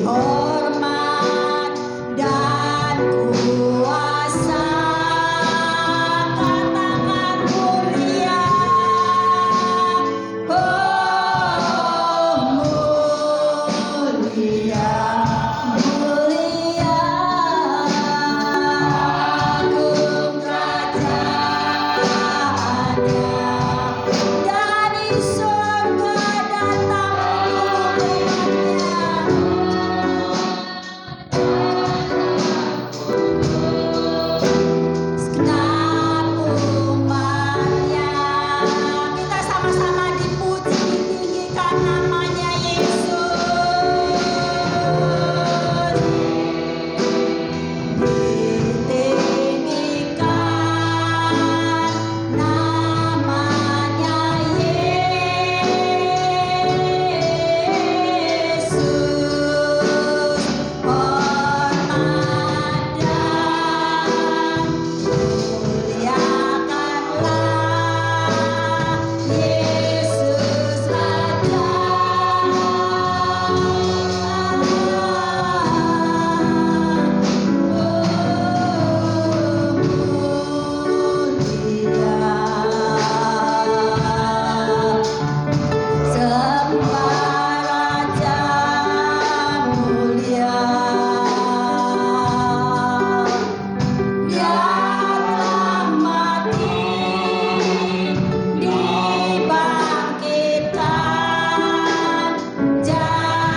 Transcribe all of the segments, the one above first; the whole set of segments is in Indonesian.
hormat dan kuasa, katakan mulia, oh mulia, mulia, agung kerajaannya, dari surga datang segenap umatnya. Kita sama-sama dipuji, ditinggikan namanya Yesus. Ditinggikan namanya Yesus. Hormat dan muliakanlah Yesus Raja. Sembah Raja mulia, Dia telah mati, dibangkitkan, jadi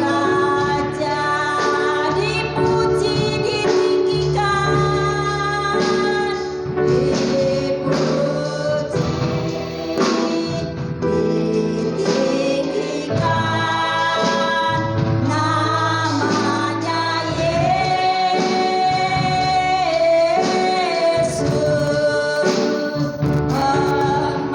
Raja, dipuji, ditinggikan, ditinggikan namanya Yesus. Hormat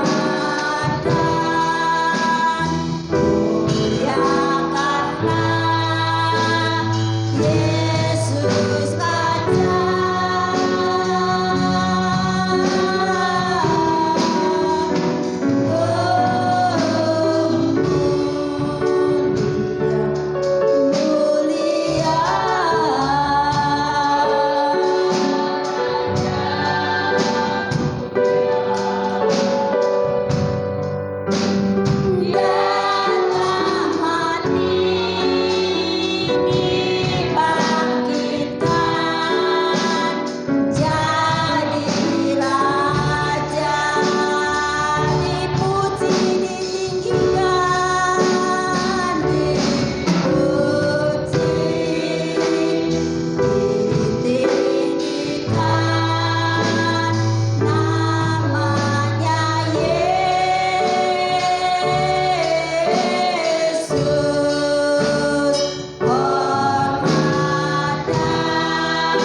dan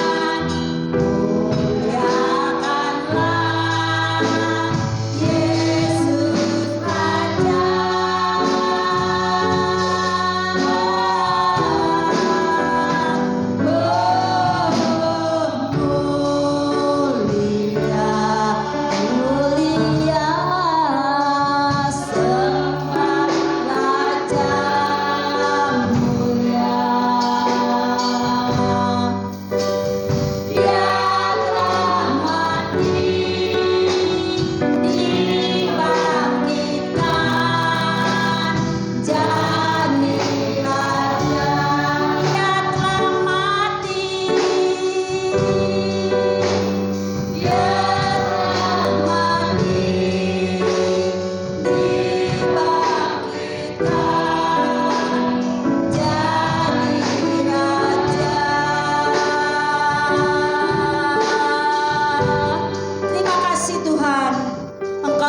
muliakanlah Yesus Raja.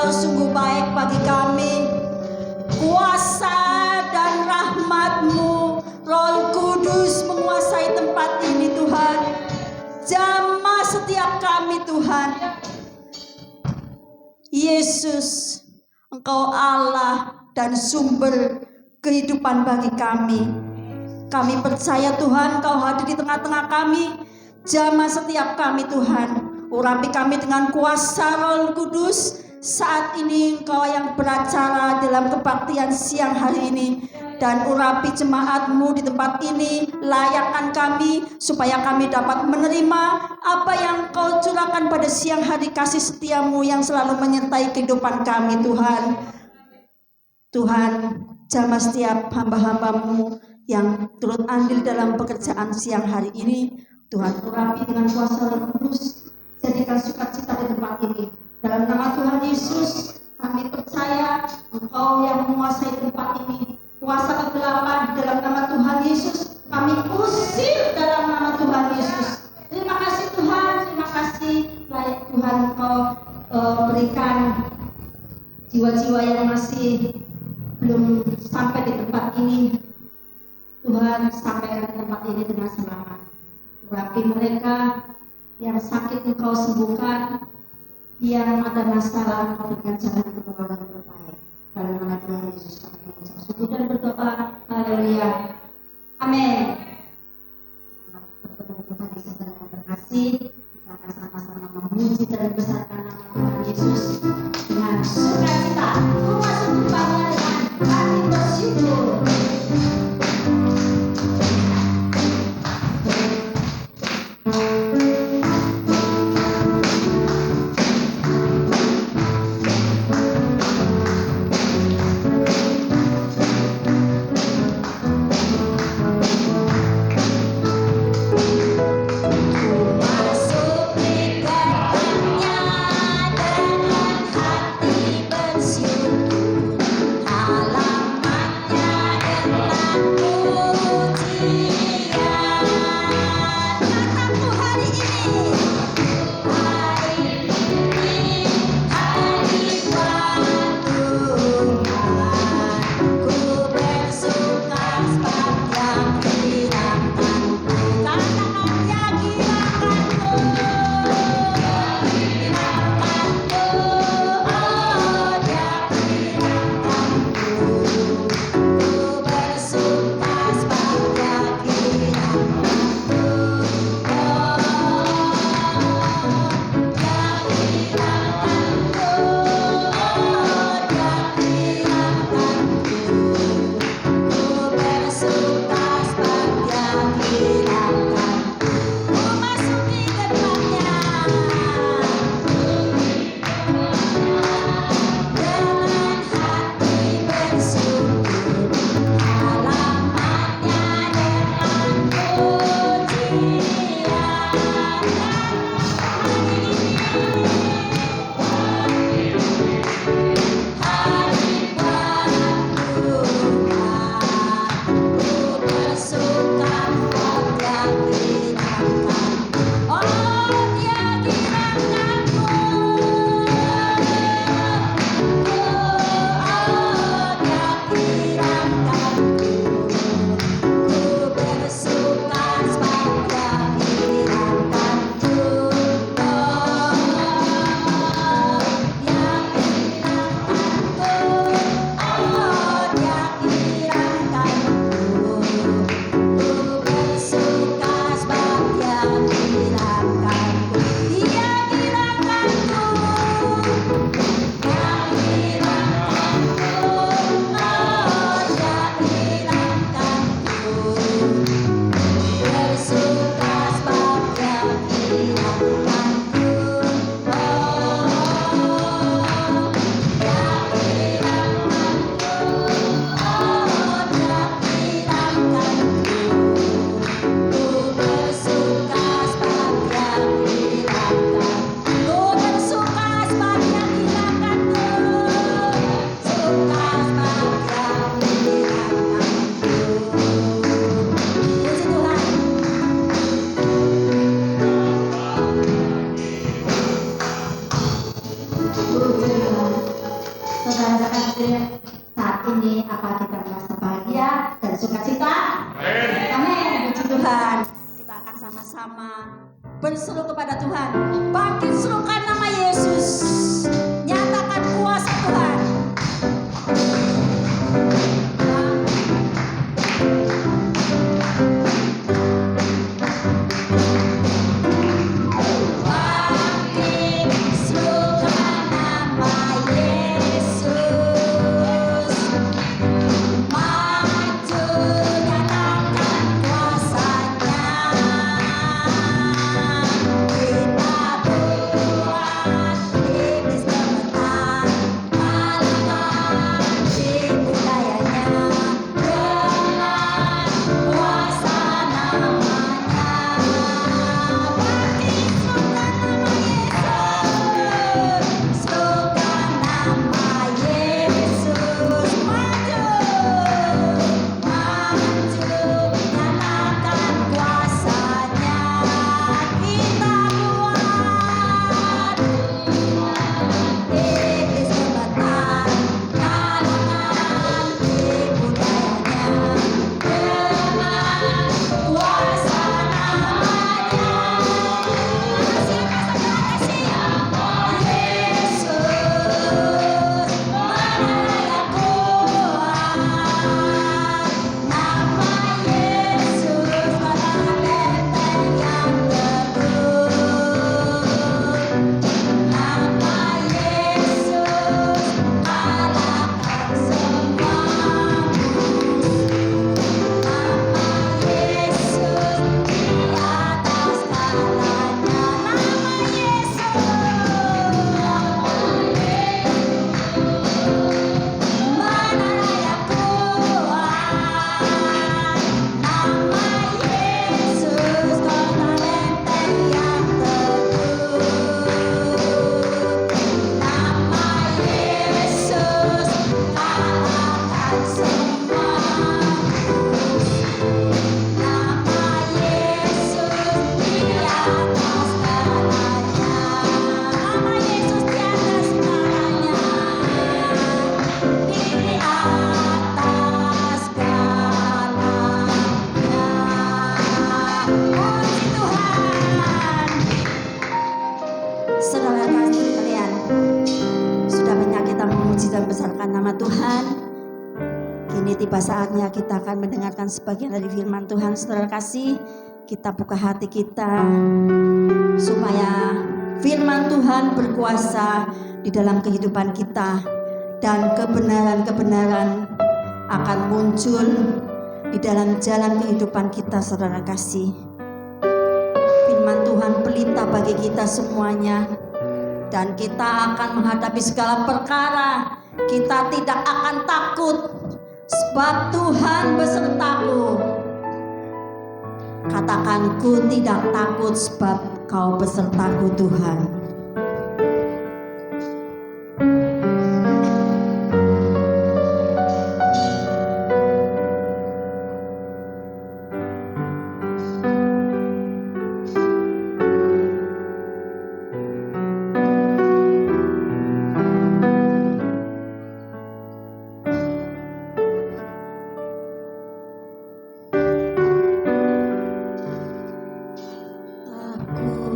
Sungguh baik bagi kami. Kuasa dan rahmat-Mu, Roh Kudus menguasai tempat ini Tuhan. Jamah setiap kami Tuhan. Yesus, Engkau Allah dan sumber kehidupan bagi kami. Kami percaya Tuhan Kau hadir di tengah-tengah kami. Jamah setiap kami Tuhan. Urapi kami dengan kuasa Roh Kudus. Saat ini Engkau yang beracara dalam kebaktian siang hari ini. dan urapi jemaat-Mu di tempat ini. Layakkan kami supaya kami dapat menerima apa yang Kau curahkan pada siang hari, kasih setia-Mu yang selalu menyertai kehidupan kami Tuhan. Tuhan, jamah setiap hamba-hamba-Mu yang turut andil dalam pekerjaan siang hari ini. Tuhan, urapi dengan kuasa Roh Kudus, jadikan sukacita di tempat ini. Dalam nama Tuhan Yesus, kami percaya Engkau yang menguasai tempat ini. Kuasa kegelapan dalam nama Tuhan Yesus, kami usir dalam nama Tuhan Yesus. Terima kasih Tuhan, terima kasih. Layak Tuhan Engkau berikan jiwa-jiwa yang masih belum sampai di tempat ini. Tuhan, sampai di tempat ini dengan selamat. Urapi mereka yang sakit Engkau sembuhkan, yang ada masalah dengan jalan keluar yang terbaik. Dalam nama Tuhan Yesus kami mengucap syukur dan berdoa. Haleluya. Amin. Bertemu Tuhan di sana dengan kasih. Kita akan sama-sama memuji dan membesarkan nama Tuhan Yesus dengan sukacita. Memasuki tempatnya dengan hati bersyukur. Saat ini apa kita merasa bahagia dan sukacita? Amin. Puji Tuhan. Kita akan sama-sama berseru kepada Tuhan. Bangkit serukan nama Yesus. Nyatakan kuasa Tuhan. My tiba saatnya kita akan mendengarkan sebagian dari firman Tuhan. Saudara kasih, kita buka hati kita supaya firman Tuhan berkuasa di dalam kehidupan kita dan kebenaran-kebenaran akan muncul di dalam jalan kehidupan kita. Saudara kasih, firman Tuhan pelita bagi kita semuanya, dan kita akan menghadapi segala perkara. Kita tidak akan takut, sebab Tuhan besertaku. Katakan, ku tidak takut sebab Kau besertaku Tuhan. Aku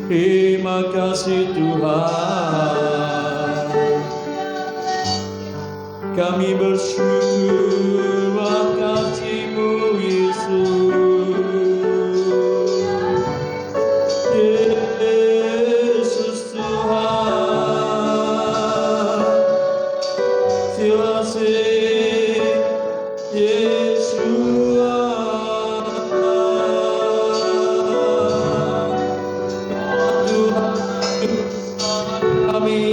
Terima kasih Tuhan, kami bersyukur makasih-Mu Yesus. Yesus Tuhan, terima Yeshua, Tuhan kami.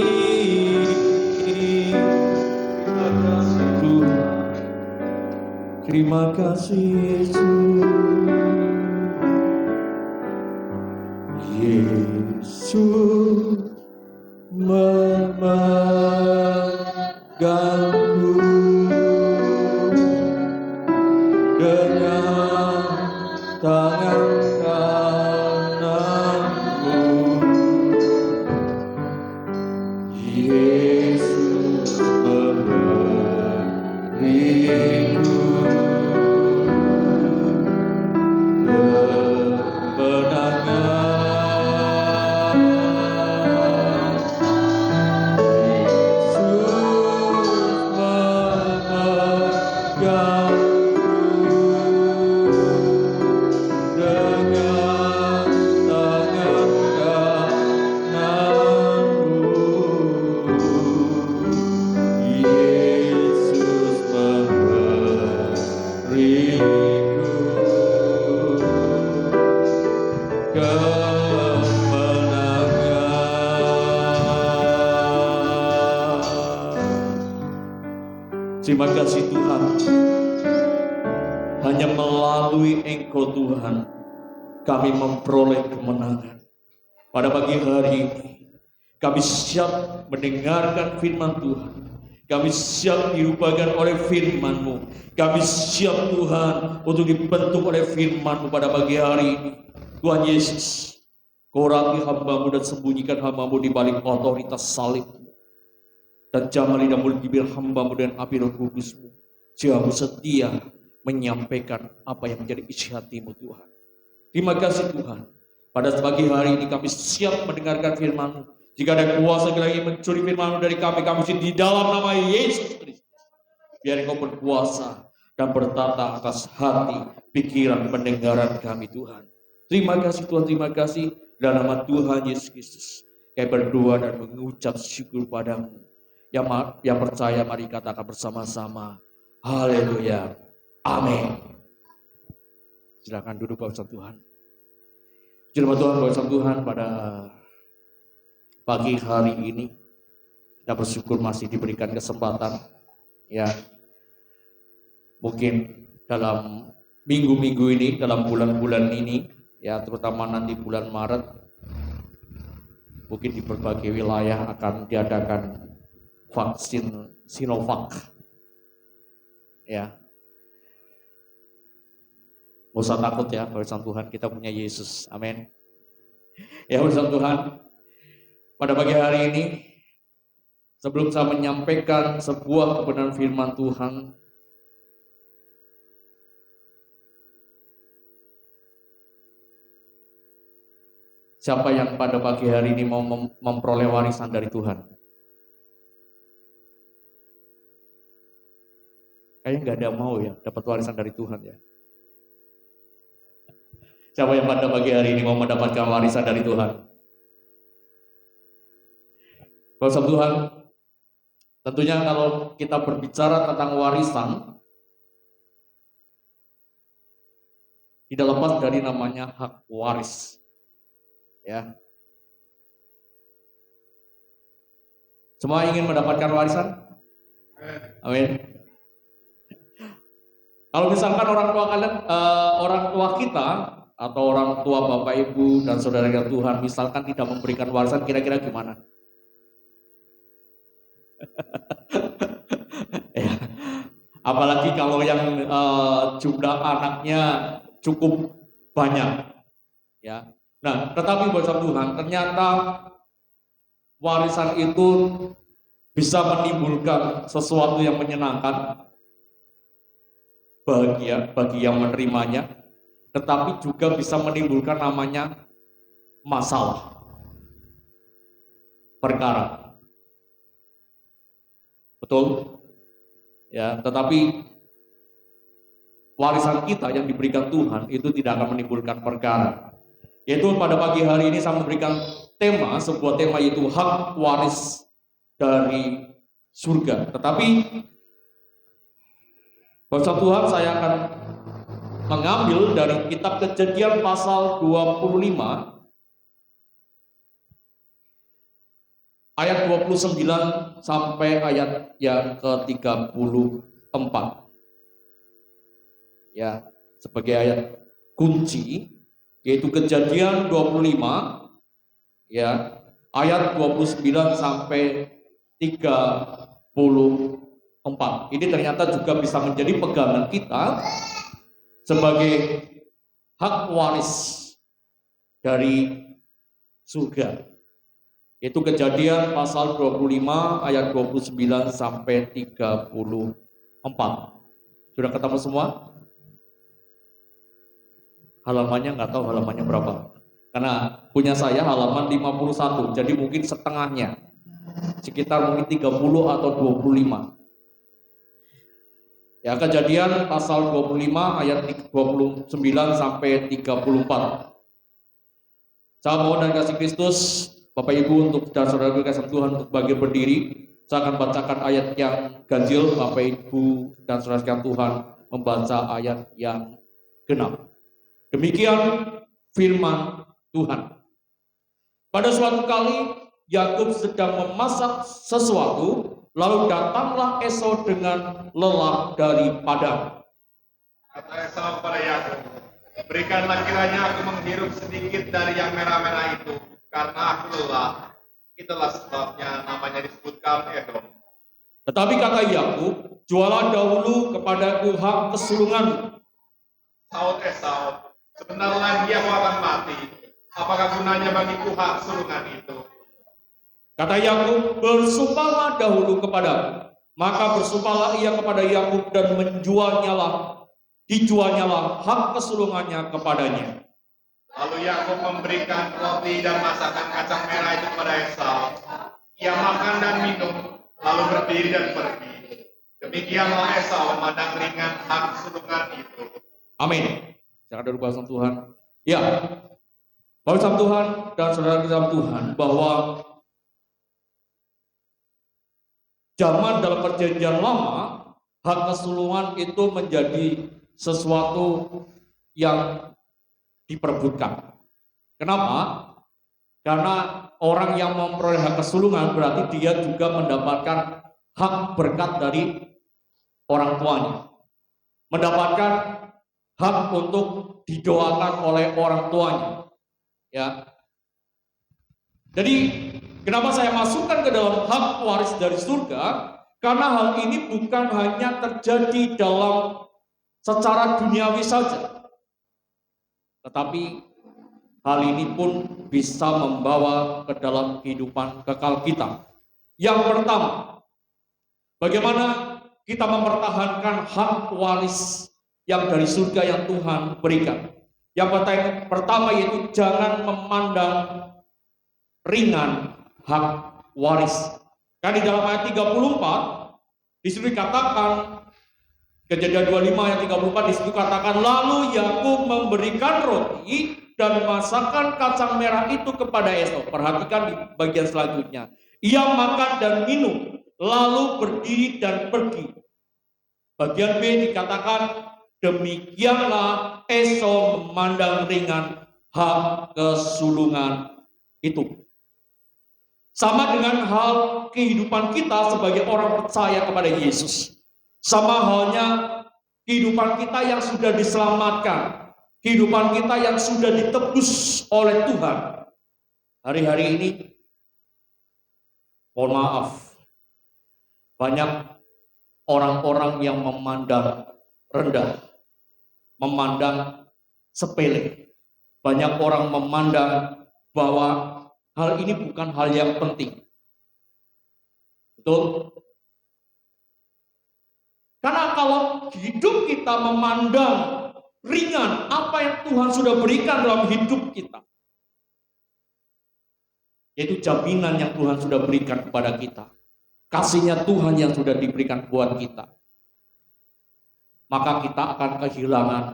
Terima kasih Yesus. Yesus memegangku dengan tangan kananku. Yesus memberiku kemenangan. Terima kasih Tuhan, hanya melalui Engkau Tuhan kami memperoleh kemenangan. Pada pagi hari ini kami siap mendengarkan firman Tuhan, kami siap diubahkan oleh firman-Mu, kami siap Tuhan untuk dibentuk oleh firman-Mu pada pagi hari ini. Tuhan Yesus, Kau rapi hamba-Mu dan sembunyikan hamba-Mu di balik otoritas salib, dan jamah lidah-Mu bibir hamba-Mu dengan api Roh Kudus-Mu, sehingga setia menyampaikan apa yang menjadi isi hati-Mu Tuhan. Terima kasih Tuhan, pada pagi hari ini kami siap mendengarkan firman-Mu. Jika ada kuasa lagi mencuri firman-Mu dari kami di dalam nama Yesus Kristus. Biar Engkau berkuasa dan bertata atas hati, pikiran, pendengaran kami Tuhan. Terima kasih Tuhan, terima kasih. Dalam nama Tuhan Yesus Kristus, kami berdoa dan mengucap syukur padamu. Yang percaya mari katakan bersama-sama, haleluya, amin. Silakan duduk Bapak Tuhan. Firman Tuhan Bapak Tuhan pada pagi hari ini, kita bersyukur masih diberikan kesempatan, ya, mungkin dalam minggu-minggu ini, dalam bulan-bulan ini, ya terutama nanti bulan Maret, mungkin di berbagai wilayah akan diadakan vaksin Sinovac, ya. Gak usah takut ya, bersama Tuhan, kita punya Yesus, amin. Ya bersama Tuhan, pada pagi hari ini, sebelum saya menyampaikan sebuah kebenaran firman Tuhan, siapa yang pada pagi hari ini mau memperoleh warisan dari Tuhan? Kayaknya nggak ada mau ya, dapat warisan dari Tuhan ya. Siapa yang pada pagi hari ini mau mendapatkan warisan dari Tuhan? Bapak Tuhan, tentunya kalau kita berbicara tentang warisan, tidak lepas dari namanya hak waris. Ya. Semua ingin mendapatkan warisan? Amin. Kalau misalkan orang tua kalian, orang tua kita, atau orang tua Bapak Ibu dan saudara Tuhan misalkan tidak memberikan warisan, kira-kira gimana? Ya. Apalagi kalau yang jumlah anaknya cukup banyak, ya. Nah, tetapi buat Tuhan, ternyata warisan itu bisa menimbulkan sesuatu yang menyenangkan, bahagia bagi yang menerimanya, tetapi juga bisa menimbulkan namanya masalah. perkara. Betul? Ya, tetapi warisan kita yang diberikan Tuhan itu tidak akan menimbulkan perkara. Yaitu pada pagi hari ini saya memberikan tema, sebuah tema yaitu hak waris dari surga. Tetapi bersama Tuhan saya akan mengambil dari kitab Kejadian pasal 25 ayat 29 sampai ayat yang ke-34. Ya, sebagai ayat kunci yaitu Kejadian 25 ya, ayat 29 sampai 34. Ini ternyata juga bisa menjadi pegangan kita sebagai hak waris dari surga. Itu Kejadian pasal 25 ayat 29 sampai 34. Sudah ketemu semua? Halamannya nggak tahu halamannya berapa. Karena punya saya halaman 51, jadi mungkin setengahnya. Sekitar mungkin 30 atau 25. Ya, Kejadian pasal 25 ayat 29 sampai 34. Saya mohon dan kasih Kristus, Bapak Ibu untuk dan saudara kasih Tuhan untuk bagi berdiri. Saya akan bacakan ayat yang ganjil, Bapak Ibu dan saudara sekalian Tuhan membaca ayat yang genap. Demikian firman Tuhan. Pada suatu kali Yakub sedang memasak sesuatu, lalu datanglah Esau dengan lelah dari padang. Kata Esau kepada Yakub, berikanlah kiranya aku menghirup sedikit dari yang merah-merah itu, karena aku lelah. Itulah sebabnya namanya disebutkan Edom. Tetapi kata Yakub, jualah dahulu kepadaku hak kesulunganmu. Saud Esau, sebentar lagi aku akan mati. Apakah gunanya bagiku hak sulungan itu? Kata Yakub, bersumpahlah dahulu kepadaku. Maka bersumpahlah ia kepada Yakub dan dijualnyalah hak kesulungannya kepadanya. Lalu Yakub memberikan roti dan masakan kacang merah itu kepada Esau. Ia makan dan minum, lalu berdiri dan pergi. Demikianlah Esau memandang ringan hak sulungan itu. Amin. Jangan dulu bahasa Tuhan. Ya, bahasa Tuhan dan saudara-saudara Tuhan, bahwa zaman dalam perjanjian lama, hak kesulungan itu menjadi sesuatu yang diperebutkan. Kenapa? Karena orang yang memperoleh hak kesulungan berarti dia juga mendapatkan hak berkat dari orang tuanya. Mendapatkan hak untuk didoakan oleh orang tuanya. Ya. Jadi kenapa saya masukkan ke dalam hak waris dari surga? Karena hal ini bukan hanya terjadi dalam secara duniawi saja, tetapi hal ini pun bisa membawa ke dalam kehidupan kekal kita. Yang pertama, bagaimana kita mempertahankan hak waris yang dari surga yang Tuhan berikan. Yang pertama yaitu jangan memandang ringan hak waris. Kan di dalam ayat 34 disitu dikatakan, Kejadian 25 ayat 34 disitu katakan, lalu Yakub memberikan roti dan masakan kacang merah itu kepada Esau. Perhatikan di bagian selanjutnya. Ia makan dan minum, lalu berdiri dan pergi. Bagian B dikatakan, demikianlah Esau memandang ringan hak kesulungan itu. Sama dengan hal kehidupan kita sebagai orang percaya kepada Yesus. Sama halnya kehidupan kita yang sudah diselamatkan. Kehidupan kita yang sudah ditebus oleh Tuhan. Hari-hari ini, mohon maaf, banyak orang-orang yang memandang rendah, memandang sepele. Banyak orang memandang bahwa hal ini bukan hal yang penting. Betul? Karena kalau hidup kita memandang ringan apa yang Tuhan sudah berikan dalam hidup kita, Yaitu jaminan yang Tuhan sudah berikan kepada kita. Kasihnya Tuhan yang sudah diberikan buat kita. Maka kita akan kehilangan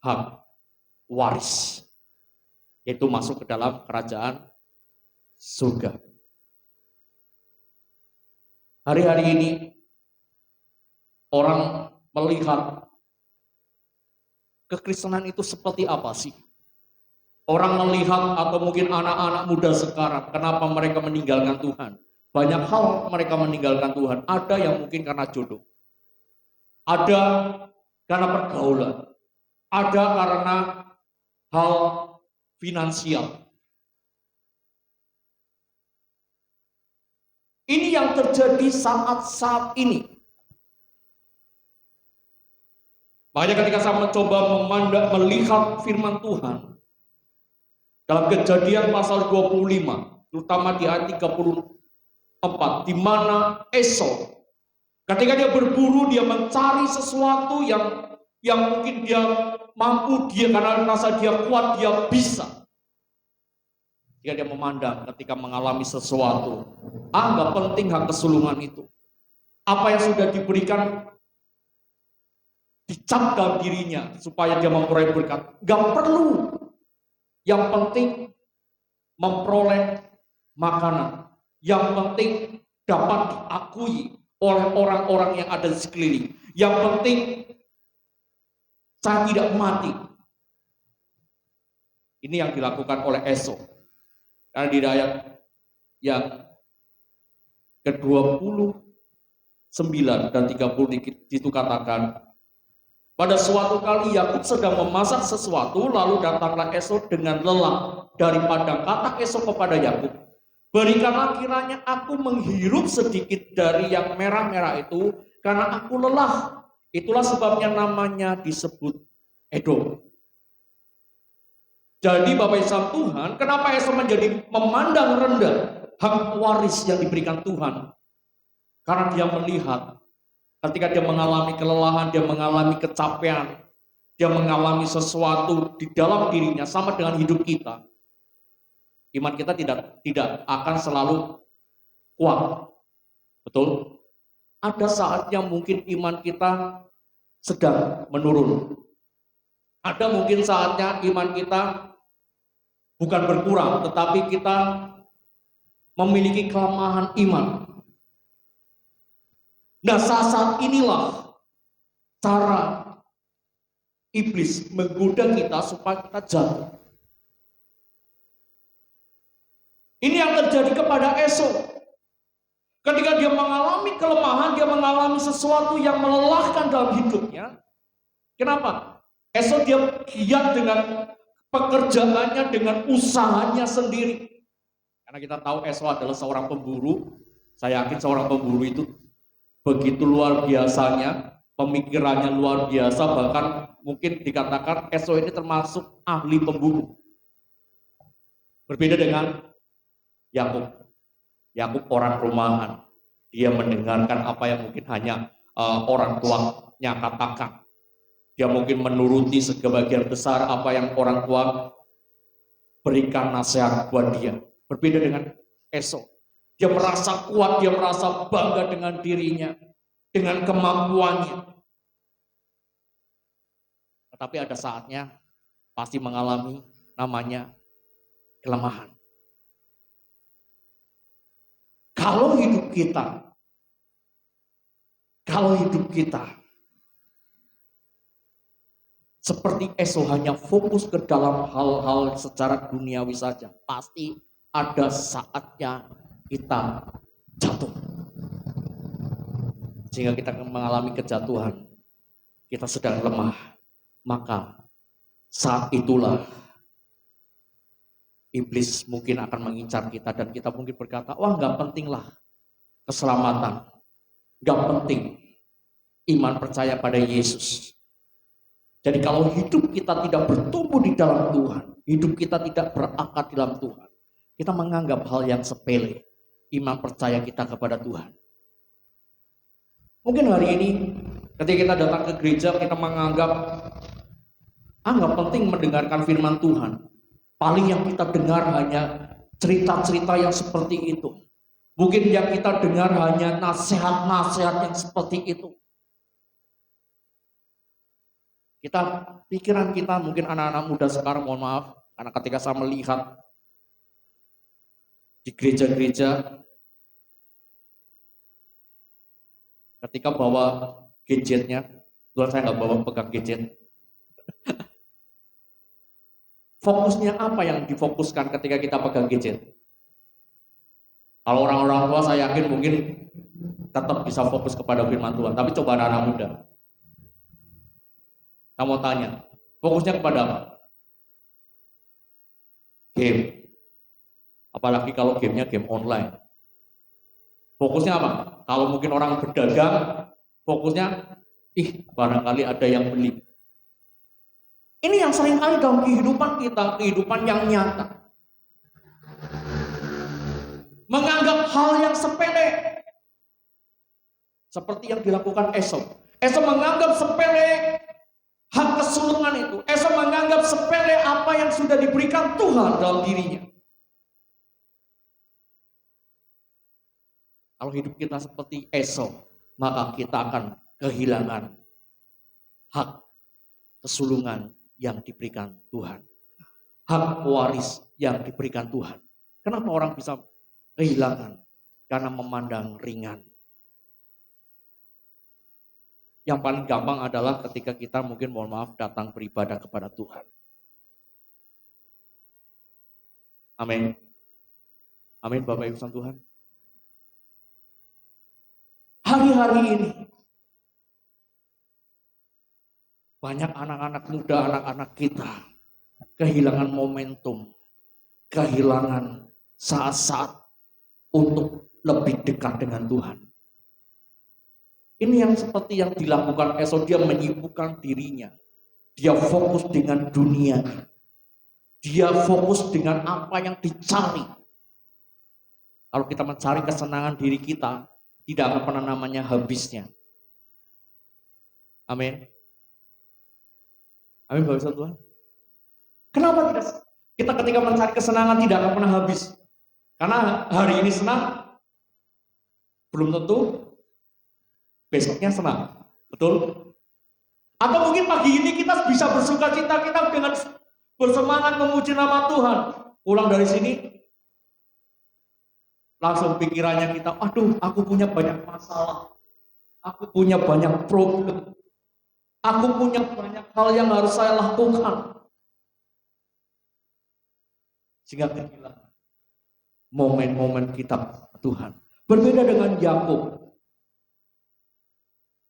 hak waris. Yaitu masuk ke dalam kerajaan surga. Hari-hari ini orang melihat kekristenan itu seperti apa sih? Orang melihat atau mungkin anak-anak muda sekarang, kenapa mereka meninggalkan Tuhan? Banyak hal mereka meninggalkan Tuhan. Ada yang mungkin karena jodoh. Ada karena pergaulan. Ada karena hal finansial. Ini yang terjadi saat-saat ini. Makanya ketika saya mencoba melihat firman Tuhan dalam Kejadian pasal 25, terutama di ayat 34, di mana Esau ketika dia berburu, dia mencari sesuatu yang mungkin dia mampu, dia karena rasa dia kuat, dia bisa. Jika dia memandang ketika mengalami sesuatu, nggak penting hak kesulungan itu. Apa yang sudah diberikan dicap dalam dirinya supaya dia memperoleh berkat. Nggak perlu. Yang penting memperoleh makanan. Yang penting dapat diakui oleh orang-orang yang ada di sekeliling. Yang penting saya tidak mati. Ini yang dilakukan oleh Esau. Karena di ayat yang ke-29 dan 30 itu katakan, pada suatu kali Yakub sedang memasak sesuatu, lalu datanglah Esau dengan lelah dari padang. Kata Esau kepada Yakub, berikanlah kiranya aku menghirup sedikit dari yang merah-merah itu, karena aku lelah. Itulah sebabnya namanya disebut Edom. Jadi Bapak Ibu Tuhan, kenapa Esau menjadi memandang rendah hak waris yang diberikan Tuhan? Karena dia melihat ketika dia mengalami kelelahan, dia mengalami kecapean, dia mengalami sesuatu di dalam dirinya sama dengan hidup kita. Iman kita tidak akan selalu kuat. Betul? Ada saatnya mungkin iman kita sedang menurun. Ada mungkin saatnya iman kita bukan berkurang, tetapi kita memiliki kelemahan iman. Nah, saat inilah cara iblis menggoda kita supaya kita jatuh. Ini yang terjadi kepada Esau. Ketika dia mengalami kelemahan, dia mengalami sesuatu yang melelahkan dalam hidupnya. Kenapa? Esau dia giat dengan pekerjaannya, dengan usahanya sendiri. Karena kita tahu Esau adalah seorang pemburu. Saya yakin seorang pemburu itu begitu luar biasanya, pemikirannya luar biasa, bahkan mungkin dikatakan Esau ini termasuk ahli pemburu. Berbeda dengan Yakub. Yakub orang rumahan. Dia mendengarkan apa yang mungkin hanya orang tuanya katakan. Dia mungkin menuruti sebagian besar apa yang orang tua berikan nasihat buat dia. Berbeda dengan Esau. Dia merasa kuat, dia merasa bangga dengan dirinya, dengan kemampuannya. Tetapi ada saatnya pasti mengalami namanya kelemahan. Kalau hidup kita seperti Esau hanya fokus ke dalam hal-hal secara duniawi saja, pasti ada saatnya kita jatuh. Sehingga kita mengalami kejatuhan, kita sedang lemah. Maka saat itulah iblis mungkin akan mengincar kita dan kita mungkin berkata, wah nggak penting lah keselamatan, nggak penting iman percaya pada Yesus. Jadi kalau hidup kita tidak bertumbuh di dalam Tuhan, hidup kita tidak berakar di dalam Tuhan, kita menganggap hal yang sepele, iman percaya kita kepada Tuhan. Mungkin hari ini ketika kita datang ke gereja, kita menganggap nggak penting mendengarkan firman Tuhan. Paling yang kita dengar hanya cerita-cerita yang seperti itu. Mungkin yang kita dengar hanya nasihat-nasihat yang seperti itu. Pikiran kita mungkin anak-anak muda sekarang, mohon maaf, karena ketika saya melihat di gereja-gereja, ketika bawa gadgetnya, Tuhan saya nggak bawa pegang gadget. Fokusnya apa yang difokuskan ketika kita pegang gadget? Kalau orang-orang tua saya yakin mungkin tetap bisa fokus kepada firman Tuhan. Tapi coba anak-anak muda. Saya mau tanya, fokusnya kepada apa? Game. Apalagi kalau gamenya game online. Fokusnya apa? Kalau mungkin orang berdagang, fokusnya, barangkali ada yang beli. Ini yang seringkali dalam kehidupan kita, kehidupan yang nyata. Menganggap hal yang sepele. Seperti yang dilakukan Esau. Esau menganggap sepele hak kesulungan itu. Esau menganggap sepele apa yang sudah diberikan Tuhan dalam dirinya. Kalau hidup kita seperti Esau, maka kita akan kehilangan hak kesulungan yang diberikan Tuhan. Hak waris yang diberikan Tuhan. Kenapa orang bisa kehilangan? Karena memandang ringan. Yang paling gampang adalah ketika kita mungkin mohon maaf datang beribadah kepada Tuhan. Amin. Amin Bapak Ibu Tuhan. Hari-hari ini banyak anak-anak muda, anak-anak kita kehilangan momentum, kehilangan saat-saat untuk lebih dekat dengan Tuhan. Ini yang seperti yang dilakukan Esau, dia menyibukkan dirinya. Dia fokus dengan dunia. Dia fokus dengan apa yang dicari. Kalau kita mencari kesenangan diri kita, tidak akan pernah namanya habisnya. Amin. Amin Bapak Tuhan. Kenapa kita ketika mencari kesenangan tidak akan pernah habis? Karena hari ini senang, belum tentu besoknya senang, betul? Atau mungkin pagi ini kita bisa bersuka cita, kita dengan bersemangat memuji nama Tuhan. Pulang dari sini, langsung pikirannya kita, aduh aku punya banyak masalah, aku punya banyak problem, aku punya banyak hal yang harus saya lakukan. Sehingga kehilangan momen-momen kita Tuhan. Berbeda dengan Yakub.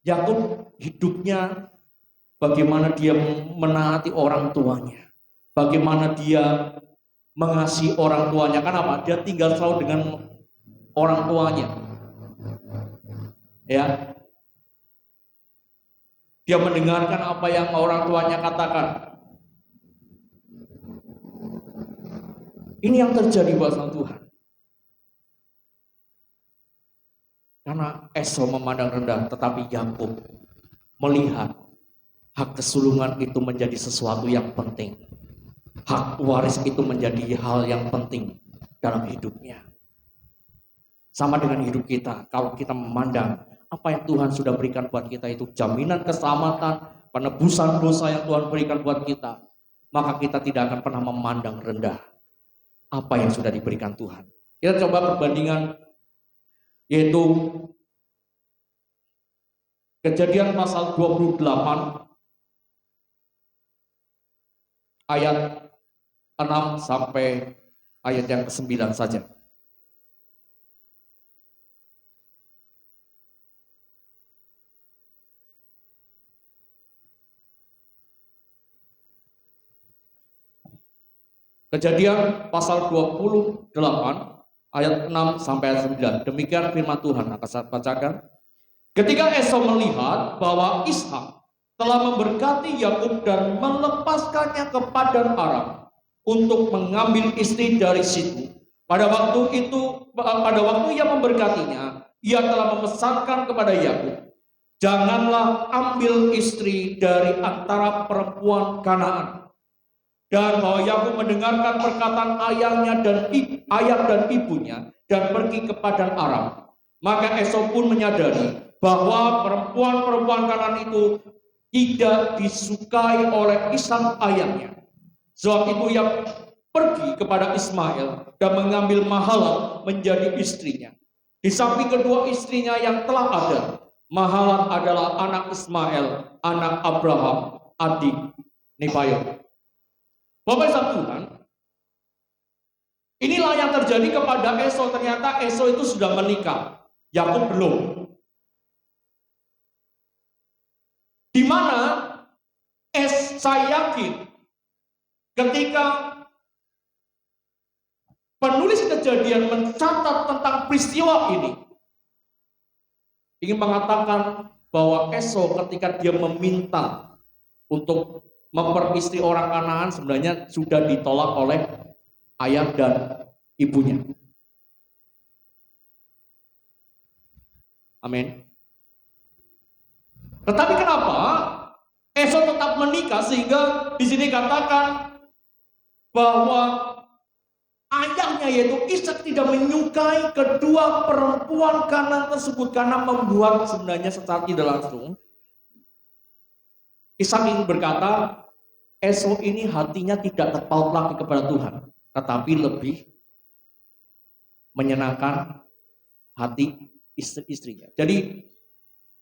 Yakub hidupnya bagaimana dia menaati orang tuanya, bagaimana dia mengasihi orang tuanya. Kenapa? Dia tinggal selalu dengan orang tuanya. Ya. Dia mendengarkan apa yang orang tuanya katakan. Ini yang terjadi bersama Tuhan. Karena Esau memandang rendah, tetapi Yakub melihat hak kesulungan itu menjadi sesuatu yang penting. Hak waris itu menjadi hal yang penting dalam hidupnya. Sama dengan hidup kita, kalau kita memandang apa yang Tuhan sudah berikan buat kita itu jaminan keselamatan, penebusan dosa yang Tuhan berikan buat kita, maka kita tidak akan pernah memandang rendah apa yang sudah diberikan Tuhan. Kita coba perbandingan, yaitu Kejadian pasal 28 ayat 6 sampai ayat yang ke-9 saja. Kejadian pasal 28 ayat 6 sampai ayat 9. Demikian firman Tuhan. Akan saya bacakan. Ketika Esau melihat bahwa Ishak telah memberkati Yakub dan melepaskannya ke padang Aram untuk mengambil istri dari situ. Pada waktu ia memberkatinya, ia telah memesankan kepada Yakub, janganlah ambil istri dari antara perempuan Kanaan. Dan bahwa Yakub mendengarkan perkataan ayah dan ibunya dan pergi ke padang Aram. Maka Esau pun menyadari bahwa perempuan-perempuan Kanaan itu tidak disukai oleh Ishak ayahnya. Sebab itu ia pergi kepada Ismail dan mengambil Mahalat menjadi istrinya. Di samping kedua istrinya yang telah ada, Mahalat adalah anak Ismail, anak Abraham, adik Nebaioth. Bapak Ibu Tuhan, inilah yang terjadi kepada Esau. Ternyata Esau itu sudah menikah, Yakub belum. Di mana saya yakin ketika penulis Kejadian mencatat tentang peristiwa ini, ingin mengatakan bahwa Esau ketika dia meminta untuk memperistri orang Kanaan sebenarnya sudah ditolak oleh ayah dan ibunya. Amin. Tetapi kenapa Esau tetap menikah sehingga di sini katakan bahwa ayahnya yaitu Ishak tidak menyukai kedua perempuan Kanaan tersebut karena membuat sebenarnya secara tidak langsung Ishak ingin berkata, Esau ini hatinya tidak terpaut lagi kepada Tuhan, tetapi lebih menyenangkan hati istrinya. Jadi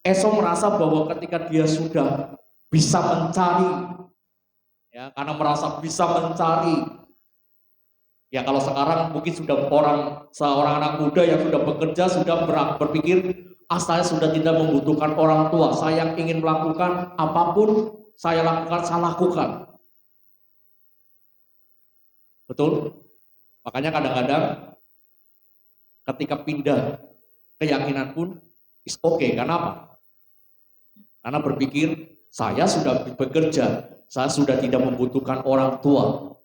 Esau merasa bahwa ketika dia sudah bisa mencari, ya, karena merasa bisa mencari, ya kalau sekarang mungkin sudah seorang anak muda yang sudah bekerja sudah berpikir, saya sudah tidak membutuhkan orang tua, saya ingin melakukan apapun saya lakukan, saya lakukan. Betul? Makanya kadang-kadang ketika pindah keyakinan pun is okay. Kenapa? Karena berpikir saya sudah bekerja, saya sudah tidak membutuhkan orang tua.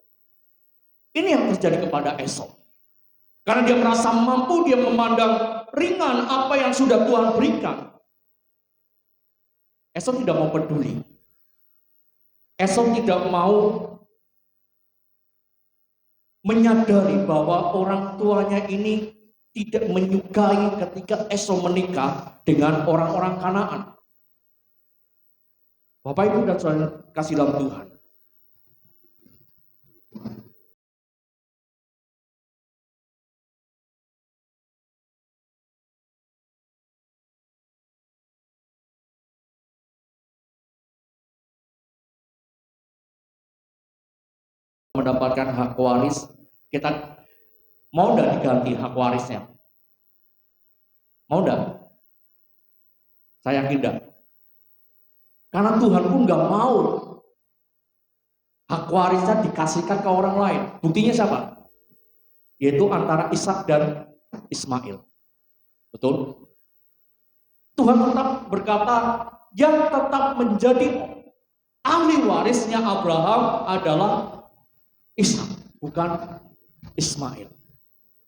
Ini yang terjadi kepada Esau. Karena dia merasa mampu, dia memandang ringan apa yang sudah Tuhan berikan. Esau tidak mau peduli. Esau tidak mau menyadari bahwa orang tuanya ini tidak menyukai ketika Esau menikah dengan orang-orang Kanaan. Bapak Ibu dan Saudara kasih dalam Tuhan. Mendapatkan hak waris, kita mau enggak diganti hak warisnya? Mau enggak? Saya yakin enggak. Karena Tuhan pun enggak mau hak warisnya dikasihkan ke orang lain. Buktinya siapa? Yaitu antara Ishak dan Ismail. Betul? Tuhan tetap berkata, yang tetap menjadi ahli warisnya Abraham adalah Ishak, bukan Ismail.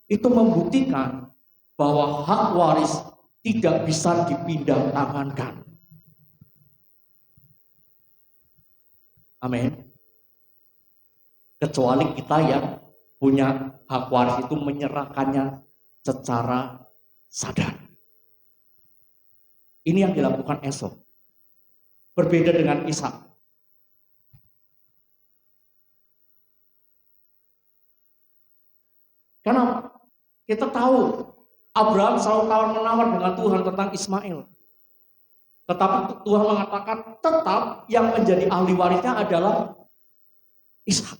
Itu membuktikan bahwa hak waris tidak bisa dipindah tangankan. Amin. Kecuali kita yang punya hak waris itu menyerahkannya secara sadar. Ini yang dilakukan Esau. Berbeda dengan Ishak. Karena kita tahu Abraham selalu tawar-menawar dengan Tuhan tentang Ismail. Tetapi Tuhan mengatakan tetap yang menjadi ahli warisnya adalah Ishak.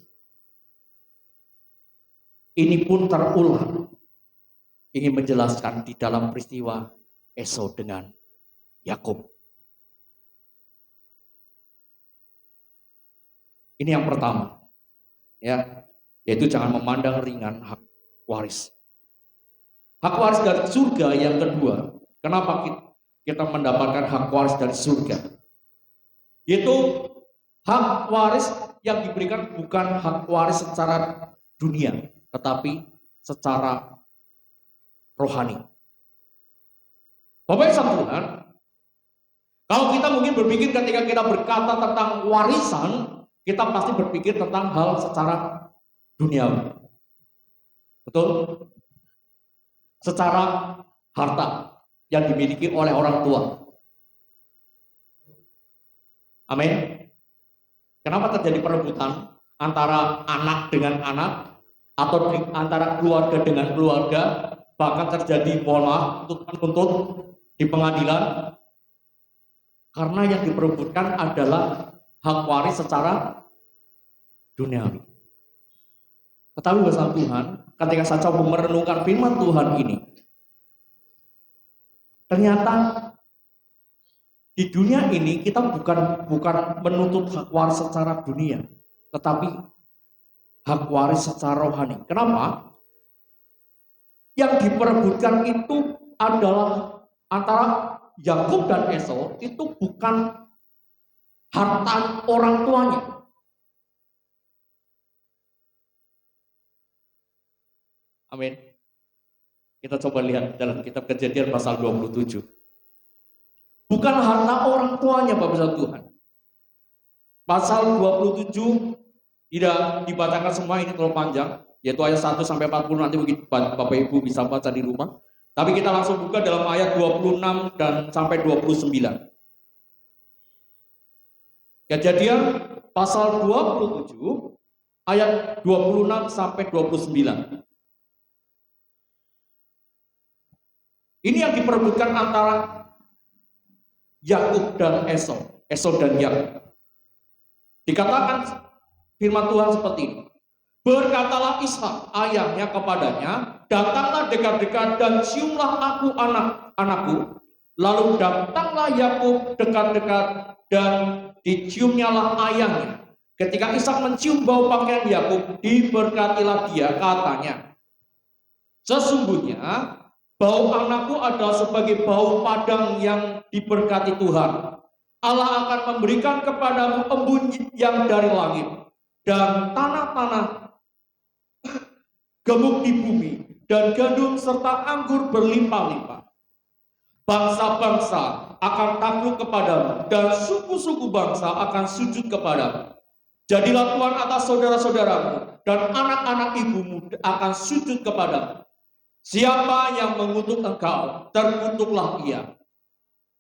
Ini pun terulang. Ingin menjelaskan di dalam peristiwa Esau dengan Yakub. Ini yang pertama. Ya, yaitu jangan memandang ringan hak waris. Hak waris dari surga yang kedua. Kenapa kita mendapatkan hak waris dari surga? Yaitu hak waris yang diberikan bukan hak waris secara dunia, tetapi secara rohani. Bapak Ibu Tuhan, kalau kita mungkin berpikir ketika kita berkata tentang warisan, kita pasti berpikir tentang hal secara duniawi. Betul? Secara harta yang dimiliki oleh orang tua. Amin. Kenapa terjadi perebutan antara anak dengan anak atau antara keluarga dengan keluarga, bahkan terjadi tuntut di pengadilan? Karena yang diperebutkan adalah hak waris secara duniawi. Tetapi bersama Tuhan, ketika saya coba merenungkan firman Tuhan ini, ternyata di dunia ini kita bukan menuntut hak waris secara dunia, tetapi hak waris secara rohani. Kenapa? Yang diperebutkan itu adalah antara Yakub dan Esau, itu bukan harta orang tuanya. Amin. Kita coba lihat dalam kitab Kejadian pasal 27. Bukan harta orang tuanya, Bapak Tuhan. Pasal 27 tidak dibacakan semua, ini terlalu panjang, yaitu ayat 1 sampai 40, nanti mungkin Bapak Ibu bisa baca di rumah. Tapi kita langsung buka dalam ayat 26 dan sampai 29. Kejadian pasal 27 ayat 26 sampai 29. Ini yang diperebutkan antara Yakub dan Esau, Esau dan Yakub. Dikatakan firman Tuhan seperti ini. Berkatalah Ishak ayahnya kepadanya, datanglah dekat-dekat dan ciumlah aku anak-anakku. Lalu datanglah Yakub dekat-dekat dan diciumnyalah ayahnya. Ketika Ishak mencium bau pakaian Yakub, diberkatilah dia, katanya, sesungguhnya bau anakku adalah sebagai bau padang yang diberkati Tuhan. Allah akan memberikan kepadamu embun yang dari langit dan tanah-tanah gemuk di bumi dan gandum serta anggur berlimpah-limpah. Bangsa-bangsa akan takluk kepadamu dan suku-suku bangsa akan sujud kepadamu. Jadilah tuan atas saudara-saudaramu dan anak-anak ibumu akan sujud kepadamu. Siapa yang mengutuk engkau, terkutuklah ia.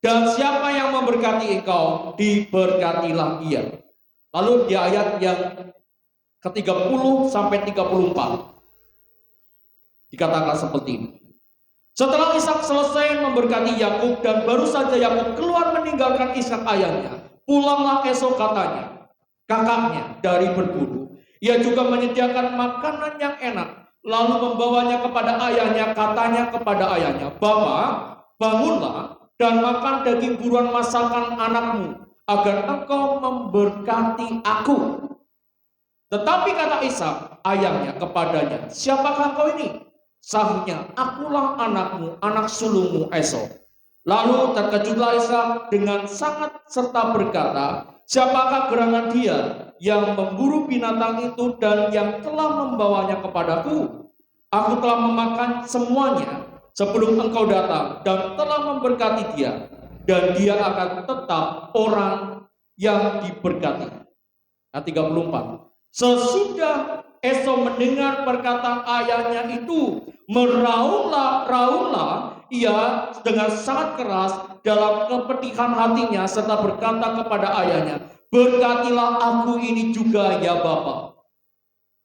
Dan siapa yang memberkati engkau, diberkatilah ia. Lalu di ayat yang ke-30 sampai 34 dikatakan seperti ini. Setelah Ishak selesai memberkati Yakub dan baru saja Yakub keluar meninggalkan Ishak ayahnya, pulanglah Esau katanya, kakaknya dari berburu. Ia juga menyediakan makanan yang enak, lalu membawanya kepada ayahnya, katanya kepada ayahnya, Bapak, bangunlah dan makan daging buruan masakan anakmu, agar engkau memberkati aku. Tetapi kata Ishak ayahnya kepadanya, siapakah kau ini? Sahutnya, akulah anakmu, anak sulungmu Esau. Lalu terkejutlah Ishak dengan sangat serta berkata, siapakah gerangan dia yang memburu binatang itu dan yang telah membawanya kepadaku? Aku telah memakan semuanya sebelum engkau datang dan telah memberkati dia, dan dia akan tetap orang yang diberkati. Ayat 34. Sesudah Esau mendengar perkataan ayahnya itu, meraunglah ia dengan sangat keras dalam kepedihan hatinya serta berkata kepada ayahnya, berkatilah aku ini juga ya Bapa.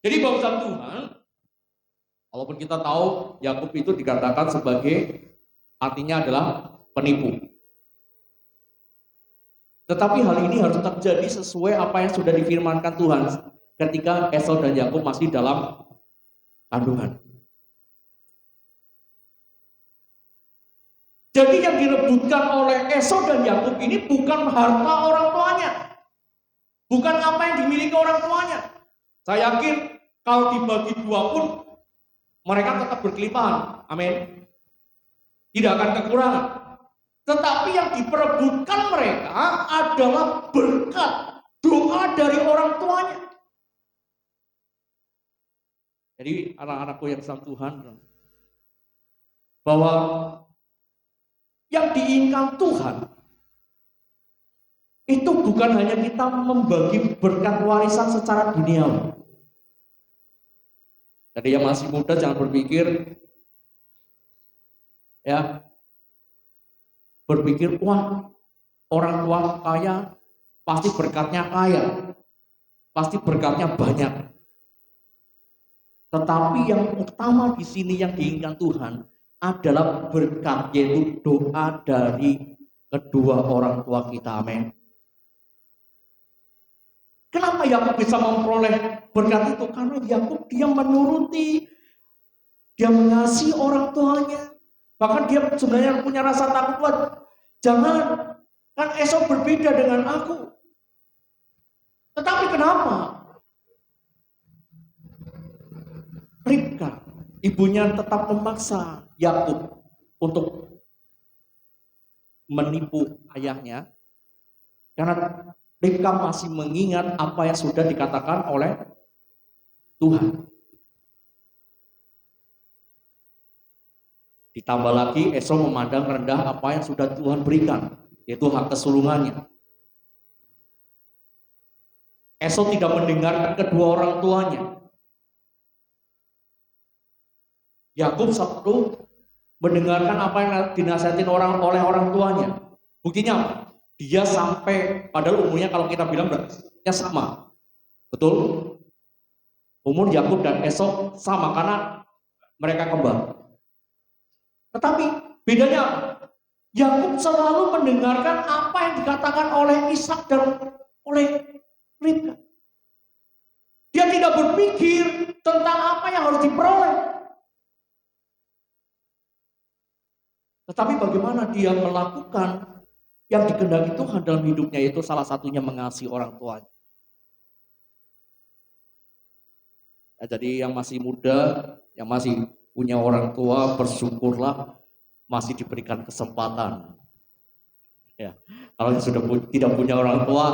Jadi bangsa Tuhan, walaupun kita tahu Yakub itu dikatakan sebagai artinya adalah penipu, tetapi hal ini harus terjadi sesuai apa yang sudah difirmankan Tuhan ketika Esau dan Yakub masih dalam kandungan. Jadi yang direbutkan oleh Esau dan Yakub ini bukan harta orang tuanya, bukan apa yang dimiliki orang tuanya. Saya yakin kalau dibagi dua pun mereka tetap berkelimpahan. Amin. Tidak akan kekurangan. Tetapi yang diperebutkan mereka adalah berkat doa dari orang tuanya. Jadi anak-anakku yang sama Tuhan, bahwa yang diinginkan Tuhan itu bukan hanya kita membagi berkat warisan secara duniawi. Jadi yang masih muda jangan berpikir wah, orang tua kaya pasti berkatnya kaya, pasti berkatnya banyak. Tetapi yang utama di sini yang diinginkan Tuhan adalah berkat, yaitu doa dari kedua orang tua kita. Amin. Kenapa Yakub bisa memperoleh berkat itu? Karena Yakub dia menuruti, dia mengasihi orang tuanya. Bahkan dia sebenarnya punya rasa takut, buat jangan, kan Esau berbeda dengan aku. Tetapi kenapa? Ribka, ibunya tetap memaksa Yakub untuk menipu ayahnya, karena Ribka masih mengingat apa yang sudah dikatakan oleh Tuhan. Ditambah lagi Esau memandang rendah apa yang sudah Tuhan berikan, yaitu hak kesulungannya. Esau tidak mendengarkan kedua orang tuanya. Yakub selalu mendengarkan apa yang dinasihatin oleh orang tuanya. Buktinya apa? Dia sampai, padahal umurnya kalau kita bilang berarti sama. Betul? Umur Yakub dan Esau sama karena mereka kembar. Tetapi bedanya apa? Yakub selalu mendengarkan apa yang dikatakan oleh Ishak dan oleh Ribka. Dia tidak berpikir tentang apa yang harus diperoleh. Tetapi bagaimana dia melakukan yang dikehendaki Tuhan dalam hidupnya, yaitu salah satunya mengasihi orang tuanya. Ya, jadi yang masih muda, yang masih punya orang tua, bersyukurlah masih diberikan kesempatan. Ya, kalau yang sudah tidak punya orang tua,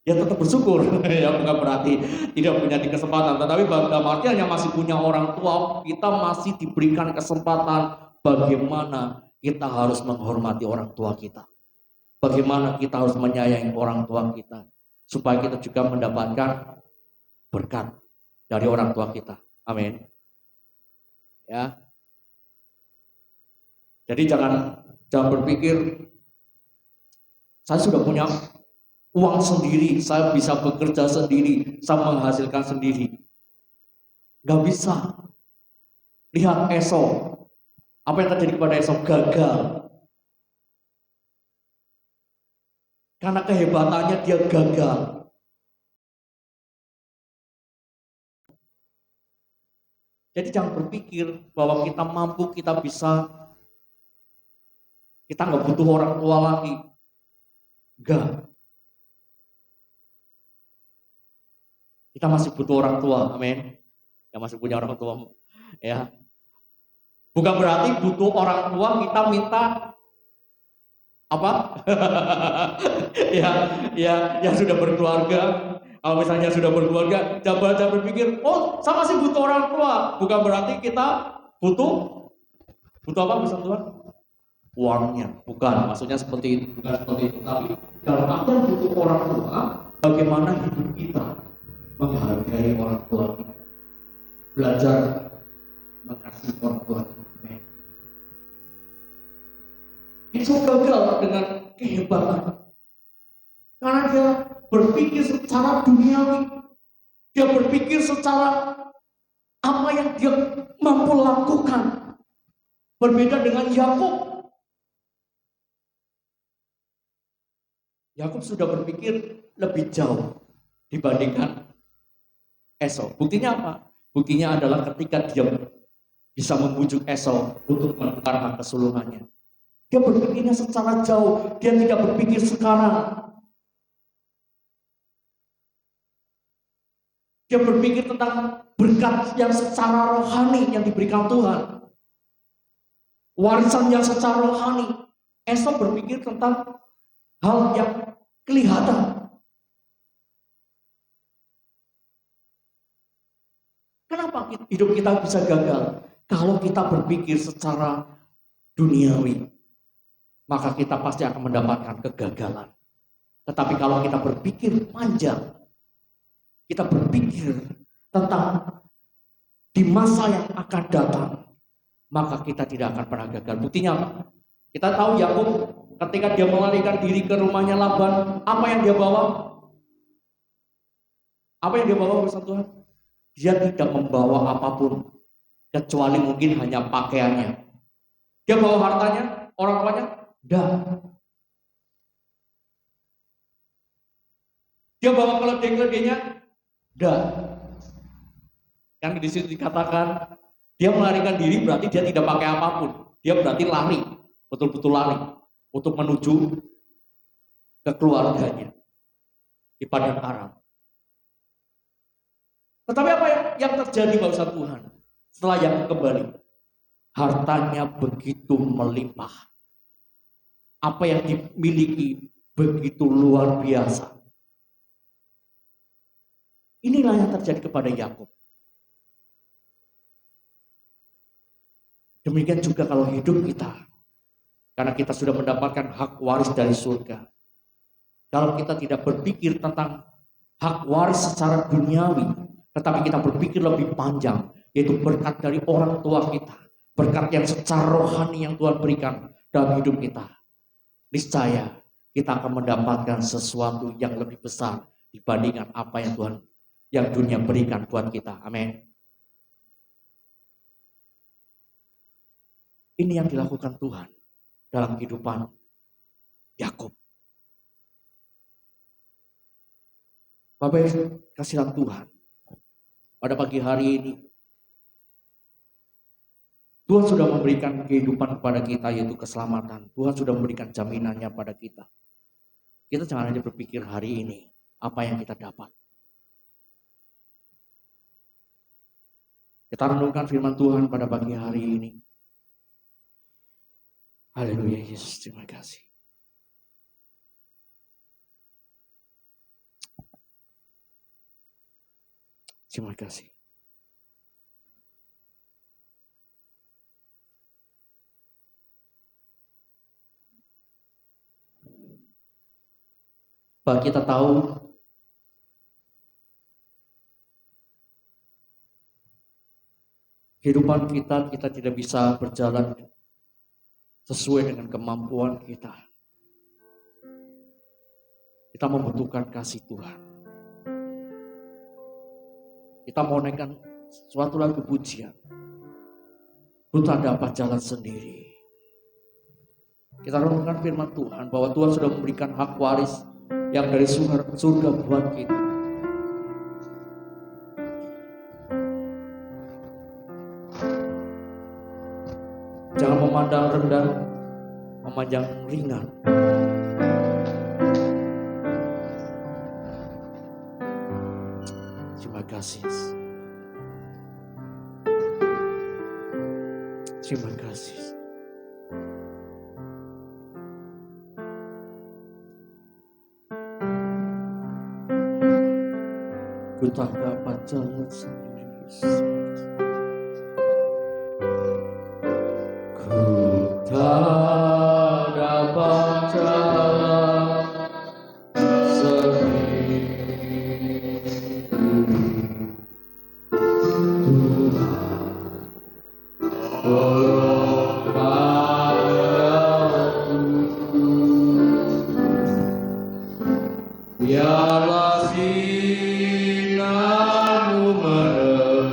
ya tetap bersyukur. Ya, bukan berarti tidak punya kesempatan, tetapi dalam artian yang masih punya orang tua, kita masih diberikan kesempatan bagaimana kita harus menghormati orang tua kita. Bagaimana kita harus menyayangi orang tua kita, supaya kita juga mendapatkan berkat dari orang tua kita. Amin. Ya. Jadi jangan berpikir saya sudah punya uang sendiri, saya bisa bekerja sendiri, saya menghasilkan sendiri. Gak bisa. Lihat Esau. Apa yang terjadi kepada Esau? Gagal. Karena kehebatannya dia gagal. Jadi jangan berpikir bahwa kita mampu, kita bisa, kita nggak butuh orang tua lagi. Enggak. Kita masih butuh orang tua, amin. Yang masih punya orang tua, ya. Bukan berarti butuh orang tua kita minta apa? yang sudah berkeluarga. Kalau misalnya sudah berkeluarga, jangan berpikir, oh saya masih butuh orang tua. Bukan berarti kita butuh apa misalnya Tuhan? Uangnya, bukan. Maksudnya seperti itu, bukan seperti itu. Tapi dalam artian butuh orang tua, bagaimana hidup kita menghargai orang tua kita, belajar mengasihi orang tua kita. Itu gagal dengan kehebatan, karena dia berpikir secara duniawi, dia berpikir secara apa yang dia mampu lakukan. Berbeda dengan Yakub. Yakub sudah berpikir lebih jauh dibandingkan Esau. Buktinya apa? Buktinya adalah ketika dia bisa membujuk Esau untuk menukar hak kesulungannya. Dia berpikirnya secara jauh, dia tidak berpikir sekarang. Dia berpikir tentang berkat yang secara rohani yang diberikan Tuhan. Warisan yang secara rohani. Esau berpikir tentang hal yang kelihatan. Kenapa hidup kita bisa gagal? Kalau kita berpikir secara duniawi. maka kita pasti akan mendapatkan kegagalan. Tetapi kalau kita berpikir panjang, kita berpikir tentang di masa yang akan datang, maka kita tidak akan pernah gagal. Buktinya apa? Kita tahu Yakub ketika dia melarikan diri ke rumahnya Laban, apa yang dia bawa? Apa yang dia bawa bersama Tuhan? Dia tidak membawa apapun, kecuali mungkin hanya pakaiannya. Dia bawa hartanya, orang tuanya? Tidak. Dia bawa keledai-keledainya? Tidak. Yang di situ dikatakan, dia melarikan diri berarti dia tidak pakai apapun. Dia berarti lari, betul-betul lari untuk menuju ke keluarganya di padang Aram. Tetapi apa yang terjadi bangsa Tuhan setelah yang kembali? Hartanya begitu melimpah. Apa yang dimiliki begitu luar biasa. Inilah yang terjadi kepada Yakub. Demikian juga kalau hidup kita. Karena kita sudah mendapatkan hak waris dari surga. Kalau kita tidak berpikir tentang hak waris secara duniawi, tetapi kita berpikir lebih panjang, yaitu berkat dari orang tua kita. Berkat yang secara rohani yang Tuhan berikan dalam hidup kita. Niscaya kita akan mendapatkan sesuatu yang lebih besar dibandingkan apa yang dunia berikan buat kita. Amin. Ini yang dilakukan Tuhan dalam kehidupan Yakub. Bapak kasihan Tuhan, pada pagi hari ini Tuhan sudah memberikan kehidupan kepada kita, yaitu keselamatan. Tuhan sudah memberikan jaminannya pada kita. Kita jangan hanya berpikir hari ini apa yang kita dapat. Kita renungkan firman Tuhan pada pagi hari ini. Haleluya Yesus, terima kasih. Terima kasih. Bahwa kita tahu kehidupan kita tidak bisa berjalan sesuai dengan kemampuan kita. Kita membutuhkan kasih Tuhan. Kita mau naikkan suatu lagu pujian. Ku tak dapat jalan sendiri. Kita renungkan firman Tuhan bahwa Tuhan sudah memberikan hak waris yang dari surga buat kita. Jangan memandang rendah, memandang ringan. Terima kasih. Terima kasih. Ku tak dapat jalan sendiri. Ku tak dapat jalan sendiri. Tuhan, tolong padaku. Biarlah sinarmu menerangiku,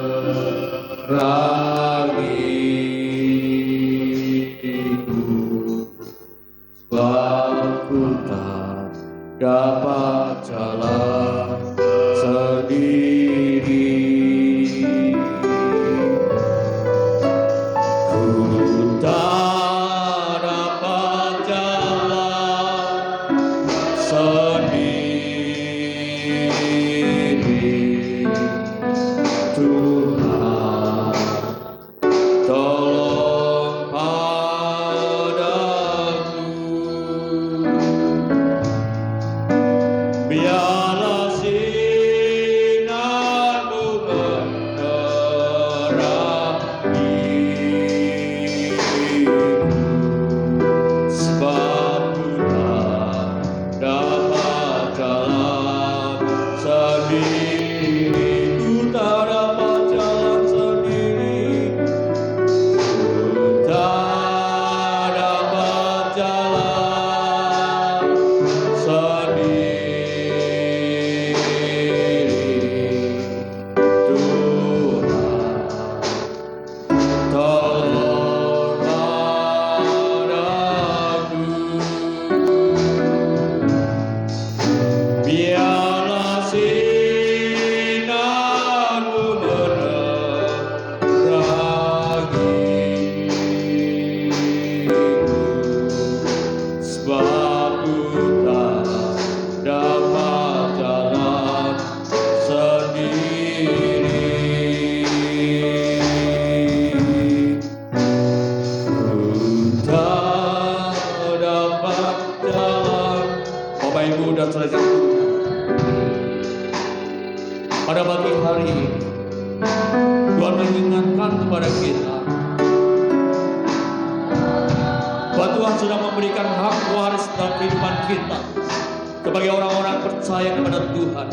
sebab ku tak dapat jalan sendiri. Ku tak dapat jalan sendiri. Tuhan, tolong padaku. Biarlah sinarmu menerangiku, sebab saudara-saudara Tuhan, pada pagi hari ini Tuhan mengingatkan kepada kita bahwa Tuhan sudah memberikan hak waris dalam kehidupan kita sebagai orang-orang percaya kepada Tuhan.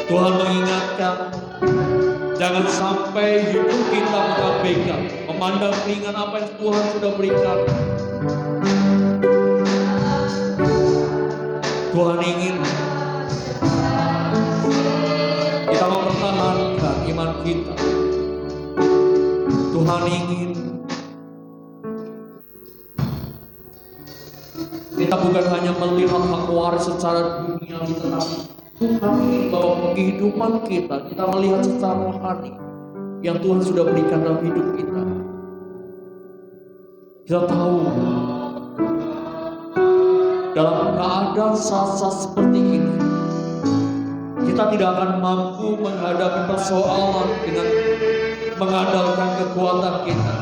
Tuhan mengingatkan, jangan sampai hidup kita mengabaikan, memandang ringan apa yang Tuhan sudah berikan. Tuhan ingin kita mempertahankan iman kita. Tuhan ingin kita bukan hanya melihat hak waris secara dunia, tetapi Tuhan ingin bahwa kehidupan kita melihat secara rohani yang Tuhan sudah berikan dalam hidup kita. Kita tahu dalam keadaan saat-saat seperti ini kita tidak akan mampu menghadapi persoalan dengan mengandalkan kekuatan kita.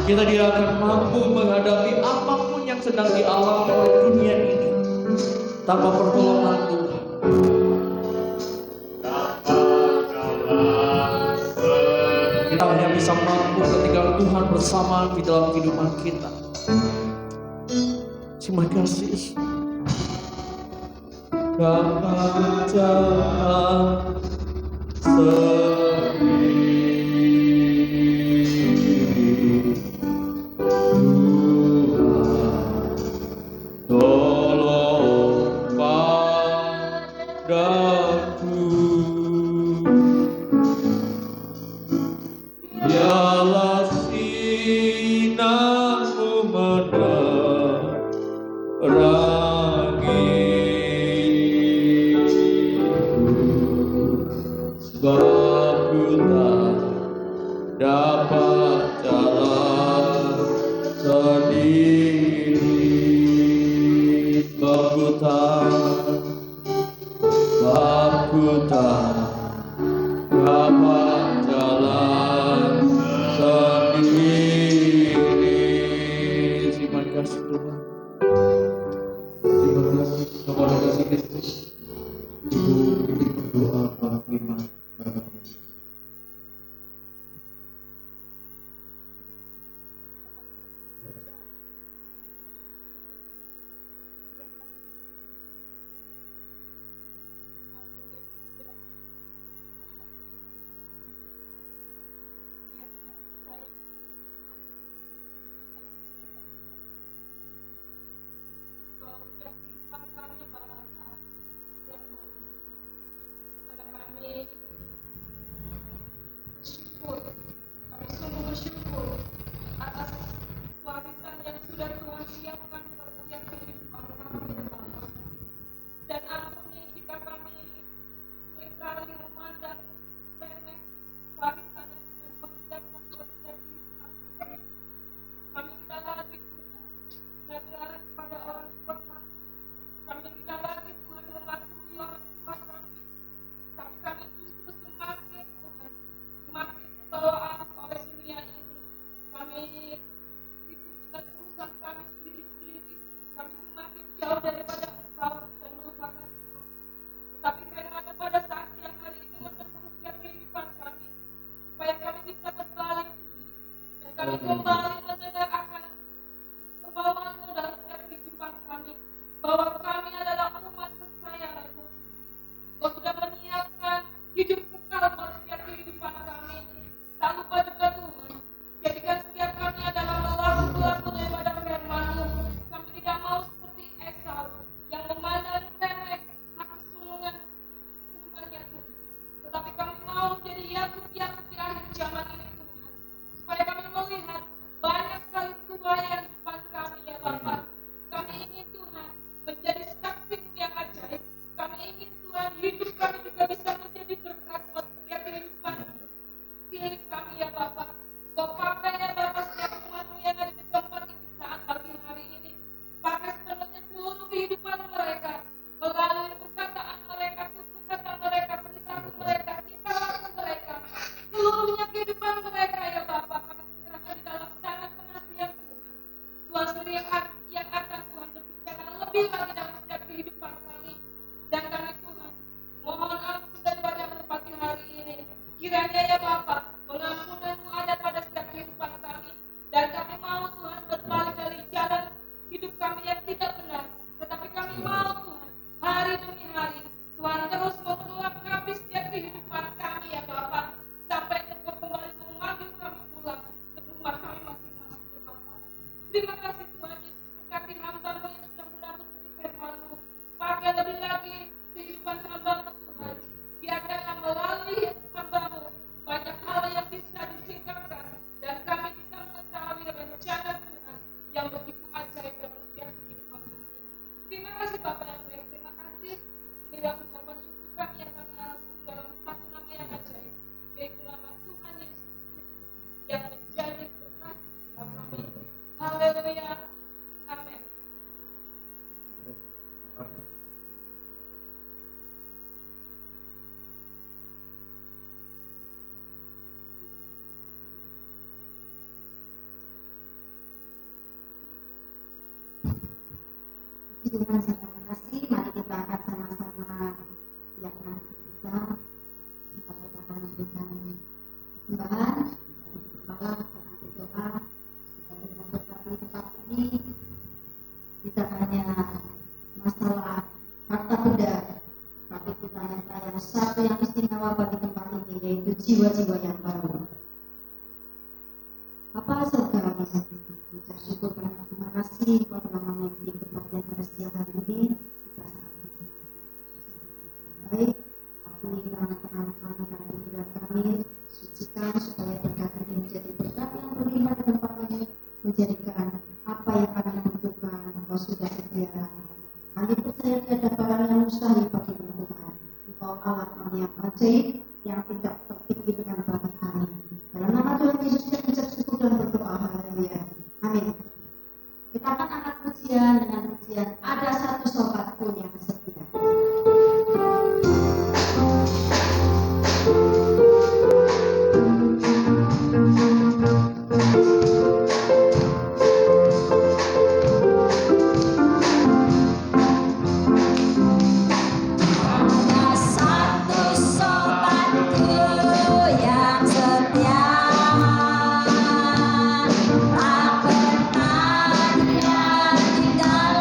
Kita tidak akan mampu menghadapi apapun yang sedang dialami oleh dunia ini tanpa pertolongan Tuhan. Kita hanya bisa mampu ketika Tuhan bersama di dalam kehidupan kita. Terima kasih. Dapat jalan sendiri, Tuhan tolong padaku. Biarlah sinar-Mu menerangi sebab ku tak dapat jalan sendiri. Sebab ku tak dapat jalan sendiri. Terima kasih Tuhan. Terima kasih kepada kasih Kristus. Ibu berdoa Pak Kiranya ya Bapa, pengampunan-Mu ada pada setiap kehidupan kami, dan kami mau Tuhan berbalik dari jalan hidup kami yang tidak benar, tetapi kami mau Tuhan hari demi hari Tuhan terus melengkapi setiap kehidupan kami ya Bapa, sampai Engkau kembali memanggil kami pulang ke rumah kami masing-masing ya Bapa. Terima kasih Tuhan Yesus, berkati hamba-Mu yang sudah mendapat firman-Mu, pakai lebih lagi kehidupan hamba-Mu Tuhan, biarkan melalui hamba-Mu banyak hal yang bisa disingkapkan, dan kami bisa mengetahui rencana Tuhan yang begitu ajaib dalam setiap kehidupan kami. Terima kasih Bapa yang baik, terima kasih. Inilah ucapan syukur kami yang kami alaskan dalam satu nama yang ajaib, yaitu nama Tuhan Yesus Kristus yang menjadi berkat bagi kami. Haleluya, amin. Tuhan terima kasih. Mari kita akan sama-sama siapkan kita. Jika kita akan memberikan persembahan dari kepala kita akan berdoa supaya kita berkati tempat ini tidak hanya masalah harta benda, tapi kita minta yang satu yang istimewa bagi tempat ini, yaitu jiwa-jiwa yang baru. Bapa surga, mengucap syukur banyak terima kasih Kau telah memiliki kebahagiaan pada siang hari ini. Kita sangat baik, ampuni tangan-tangan kami dan pikiran kami, sucikan supaya berkat ini menjadi berkat yang berlimpah di tempat ini, menjadikan apa yang kami butuhkan Engkau sudah sediakan. Kami percaya tiada barang yang mustahil bagi Tuhan. Engkau Allah kami yang ajaib, yang tidak terpikirkan bagi kami. Dalam nama Tuhan Yesus kita mengucap syukur dan berdoa. Haleluya. Amin. Kita akan angkat pujian dengan pujian Ada Satu Sobatku Yang Setia. Ada satu sobatku yang setia, tak pernah dia tinggal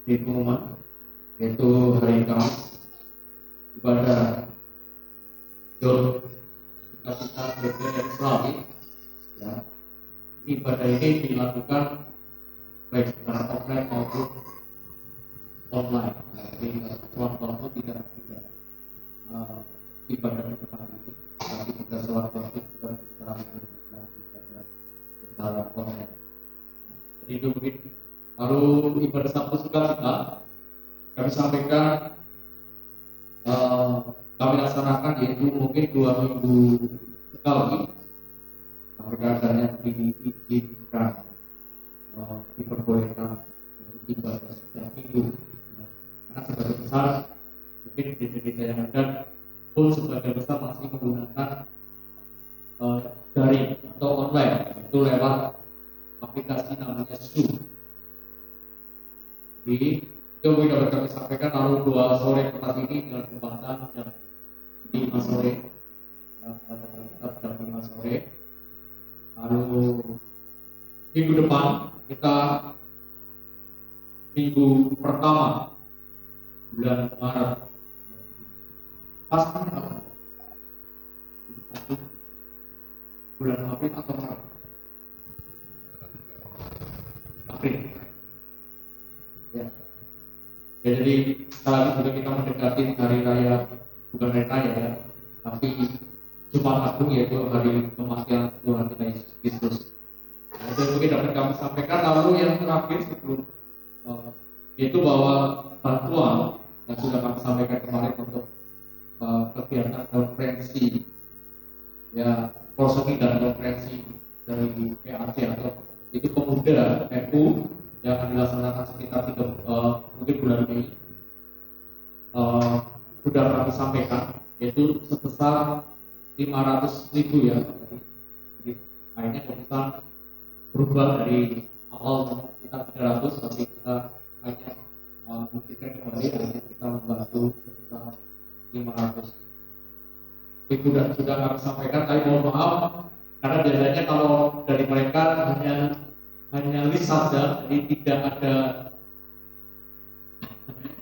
di pengumuman, yaitu hari Kamis ibadah Jor kita BPM Selawi. Ya, ibadah ini dilakukan baik secara offline maupun online. Ya, jadi sewaktu-waktu tidak ibadah di tempat ini, tapi kita sewaktu-waktu juga bisa melakukan ibadah secara online. Jadi itu mungkin. Lalu ibadah Sabtu Sukacita kami sampaikan, kami laksanakan yaitu mungkin 2 minggu sekali, sampai keadaannya diizinkan, diperbolehkan untuk ibadah setiap minggu. Karena sebagian besar mungkin gereja-gereja yang ada pun sebagian besar masih menggunakan daring atau online, yaitu lewat aplikasi namanya Zoom. Jadi itu dapat kami sampaikan. Lalu 2 sore tempat ini dengan pembahasan jam 5 sore, pada jam 5 sore. Lalu minggu depan kita minggu pertama bulan Maret, pasti bulan April atau Maret? April. Ya. Jadi sekarang juga kita mendekati hari raya, bukan hari raya ya, tapi Jumat Agung, yaitu hari kematian Tuhan kita Yesus Kristus. Nah, itu mungkin dapat kami sampaikan. Lalu yang terakhir sebelum yaitu bahwa bantuan yang sudah kami sampaikan kemarin untuk kegiatan konferensi ya prosemi dan konferensi dari PAC atau itu pemuda MU yang akan dilaksanakan sekitar mungkin bulan Mei, sudah kami sampaikan yaitu sebesar 500.000 ya. Jadi akhirnya keputusan berubah dari awal kita 300, tapi kita akhirnya memberikan kembali, akhirnya kita membantu sebesar 500.000 dan sudah kami sampaikan. Tapi mohon maaf karena biasanya kalau dari mereka hanya list saja, jadi tidak ada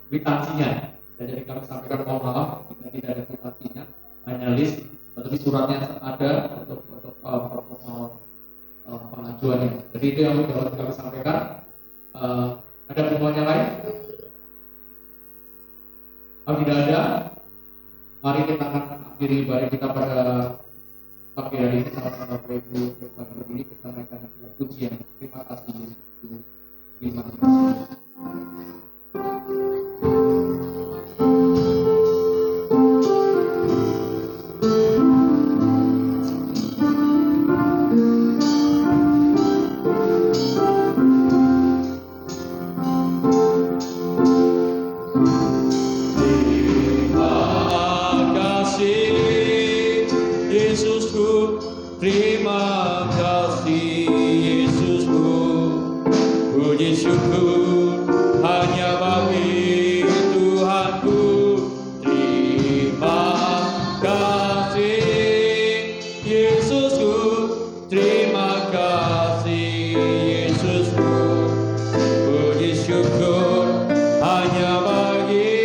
kwitansinya. Dan jadi kami sampaikan mohon maaf jika tidak ada kwitansinya, hanya list, tetapi suratnya ada untuk proposal pengajuannya. Jadi itu yang dapat kami sampaikan. Ada permohonan lain? Kalau tidak ada, mari kita akan akhiri ibadah kita pada pagi hari ini. Sama-sama Bapak Ibu berdiri, kita naikkan pujian. Terima kasih Yesus. Terima kasih. Terima kasih Yesusku, puji syukur hanya bagi Tuhanku. Terima kasih Yesusku, terima kasih Yesusku, puji syukur hanya bagi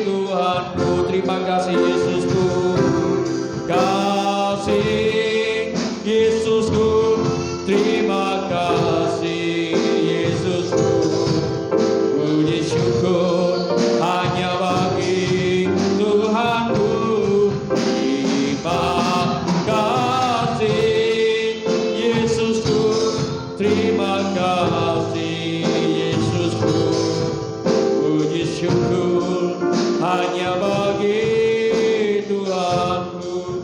Tuhanku. Terima kasih Yesusku, kasih Yesusku, terima kasih Yesusku, puji syukur hanya bagi Tuhanku. Terima kasih Yesusku, terima kasih Yesusku, puji syukur hanya bagi Tuhanku.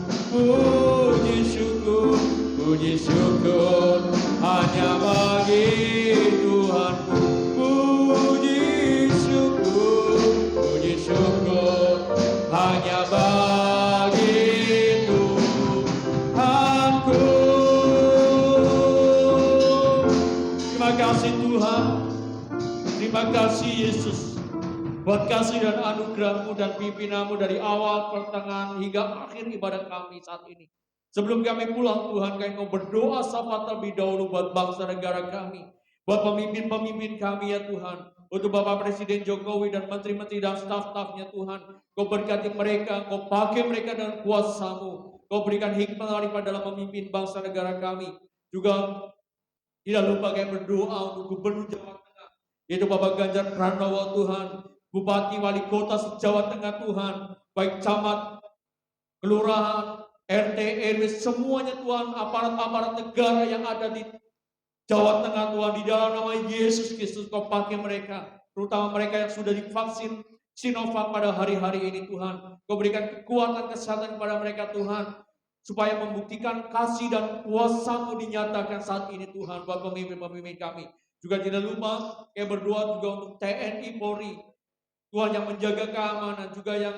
Puji syukur hanya bagi Tuhanku. Puji syukur hanya bagi Tuhanku. Terima kasih Tuhan, terima kasih Yesus buat kasih dan anugerah-Mu dan pimpinanmu dari awal, pertengahan hingga akhir ibadat kami saat ini. Sebelum kami pulang Tuhan, kami mau berdoa syafaat terlebih dahulu buat bangsa negara kami, buat pemimpin-pemimpin kami ya Tuhan. Untuk Bapak Presiden Jokowi dan menteri-menteri dan staf-stafnya Tuhan. Kau berkati mereka, Kau pakai mereka dengan kuasa-Mu. Kau berikan hikmat Arifah dalam memimpin bangsa negara kami. Juga tidak lupa kami berdoa untuk Gubernur Jawa Tengah, yaitu Bapak Ganjar Pranowo Tuhan. Bupati, Wali Kota se-Jawa Tengah Tuhan. Baik camat, kelurahan, RT, RW, semuanya Tuhan. Aparat-aparat negara yang ada di Jawa Tengah Tuhan. Di dalam nama Yesus Kristus Kau pakai mereka. Terutama mereka yang sudah divaksin Sinovac pada hari-hari ini Tuhan. Kau berikan kekuatan kesehatan kepada mereka Tuhan. Supaya membuktikan kasih dan kuasa-Mu dinyatakan saat ini Tuhan. Buat pemimpin-pemimpin kami. Juga tidak lupa kami berdoa juga untuk TNI Polri. Tuhan yang menjaga keamanan. Juga yang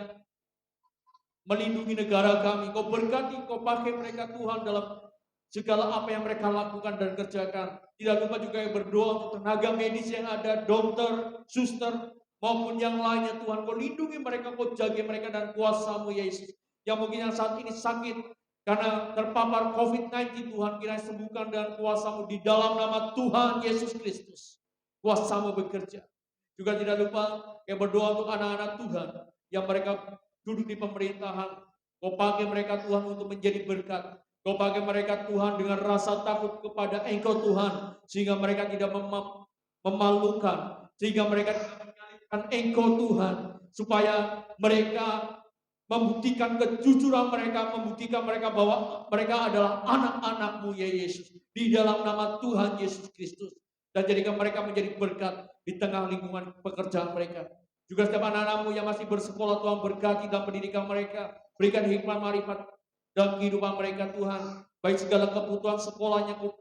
melindungi negara kami. Kau berkati, Kau pakai mereka Tuhan dalam segala apa yang mereka lakukan dan kerjakan. Tidak lupa juga yang berdoa untuk tenaga medis yang ada, dokter, suster, maupun yang lainnya Tuhan. Kau lindungi mereka, Kau jaga mereka dan kuasa-Mu Yesus. Yang mungkin yang saat ini sakit karena terpapar COVID-19 Tuhan, kiranya sembuhkan dengan kuasa-Mu di dalam nama Tuhan Yesus Kristus. Kuasa-Mu bekerja. Juga tidak lupa yang berdoa untuk anak-anak Tuhan yang mereka duduk di pemerintahan. Kau pakai mereka Tuhan untuk menjadi berkat. Kau pakai mereka Tuhan dengan rasa takut kepada Engkau Tuhan. Sehingga mereka tidak memalukan. Sehingga mereka tidak menyalahkan Engkau Tuhan. Supaya mereka membuktikan kejujuran mereka. Membuktikan mereka bahwa mereka adalah anak-anak-Mu ya Yesus. Di dalam nama Tuhan Yesus Kristus. Dan jadikan mereka menjadi berkat di tengah lingkungan pekerjaan mereka. Juga setiap anak-anak-Mu yang masih bersekolah Tuhan, berkati dalam pendidikan mereka. Berikan hikmat marifat dalam kehidupan mereka Tuhan. Baik segala kebutuhan sekolahnya Kau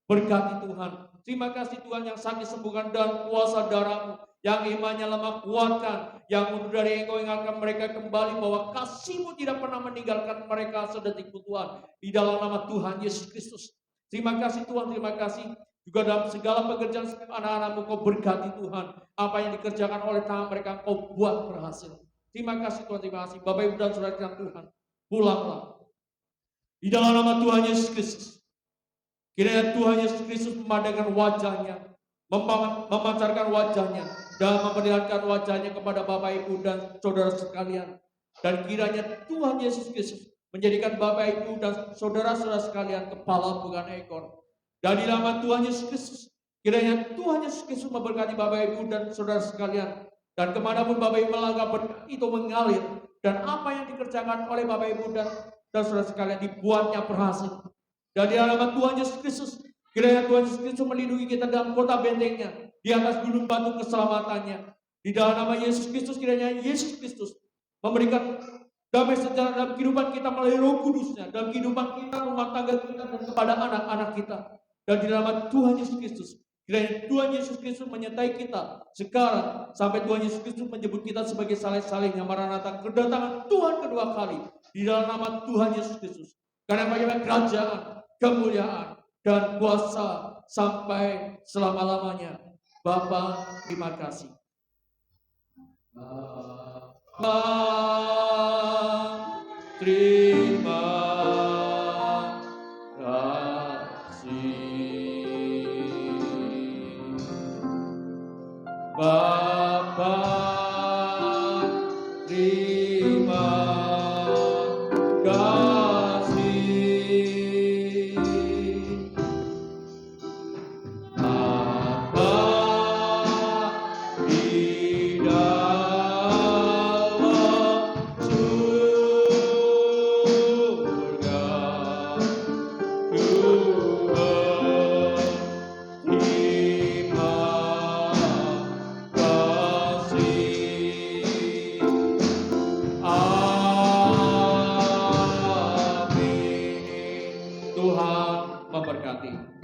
berkati Tuhan. Terima kasih Tuhan yang sakit sembuhkan dan kuasa darah-Mu. Yang imannya lemah kuatkan. Yang mundur dari Engkau ingatkan mereka kembali bahwa kasih-Mu tidak pernah meninggalkan mereka sedetik pun Tuhan. Di dalam nama Tuhan Yesus Kristus. Terima kasih Tuhan, terima kasih. Juga dalam segala pekerjaan setiap anak-anak-Mu Kau berkati Tuhan. Apa yang dikerjakan oleh tangan mereka Kau buat berhasil. Terima kasih Tuhan, terima kasih. Bapak Ibu dan Saudara Tuhan, pulanglah. Di dalam nama Tuhan Yesus Kristus. Kiranya Tuhan Yesus Kristus memandangkan wajahnya, memancarkan wajahnya, dan memperlihatkan wajahnya kepada Bapak Ibu dan Saudara sekalian. Dan kiranya Tuhan Yesus Kristus menjadikan Bapak Ibu dan Saudara-saudara sekalian kepala bukan ekor. Dan di nama Tuhan Yesus Kristus, kiranya Tuhan Yesus Kristus memberkati Bapak Ibu dan Saudara sekalian. Dan kemanapun Bapak Ibu melangkah berkat itu mengalir. Dan apa yang dikerjakan oleh Bapak Ibu dan Saudara sekalian dibuatnya berhasil. Dan di dalam nama Tuhan Yesus Kristus, kiranya Tuhan Yesus Kristus melindungi kita dalam kota bentengnya, di atas gunung batu keselamatannya. Di dalam nama Yesus Kristus, kiranya Yesus Kristus memberikan damai sejahtera dalam kehidupan kita melalui Roh Kudusnya, dalam kehidupan kita, rumah tangga kita, dan kepada anak-anak kita. Dan di dalam nama Tuhan Yesus Kristus, kiranya Tuhan Yesus Kristus menyertai kita sekarang sampai Tuhan Yesus Kristus menyebut kita sebagai saleh-salehnya Maranatha, kedatangan Tuhan kedua kali. Di dalam nama Tuhan Yesus Kristus. Karena bagaimana kerajaan, kemuliaan, dan kuasa sampai selama-lamanya. Bapa, terima kasih. Bapa, terima kasih. Bapa, terima kasih. Bapa di dalam surga, Tuhan terima kasih. Amin. Tuhan memberkati.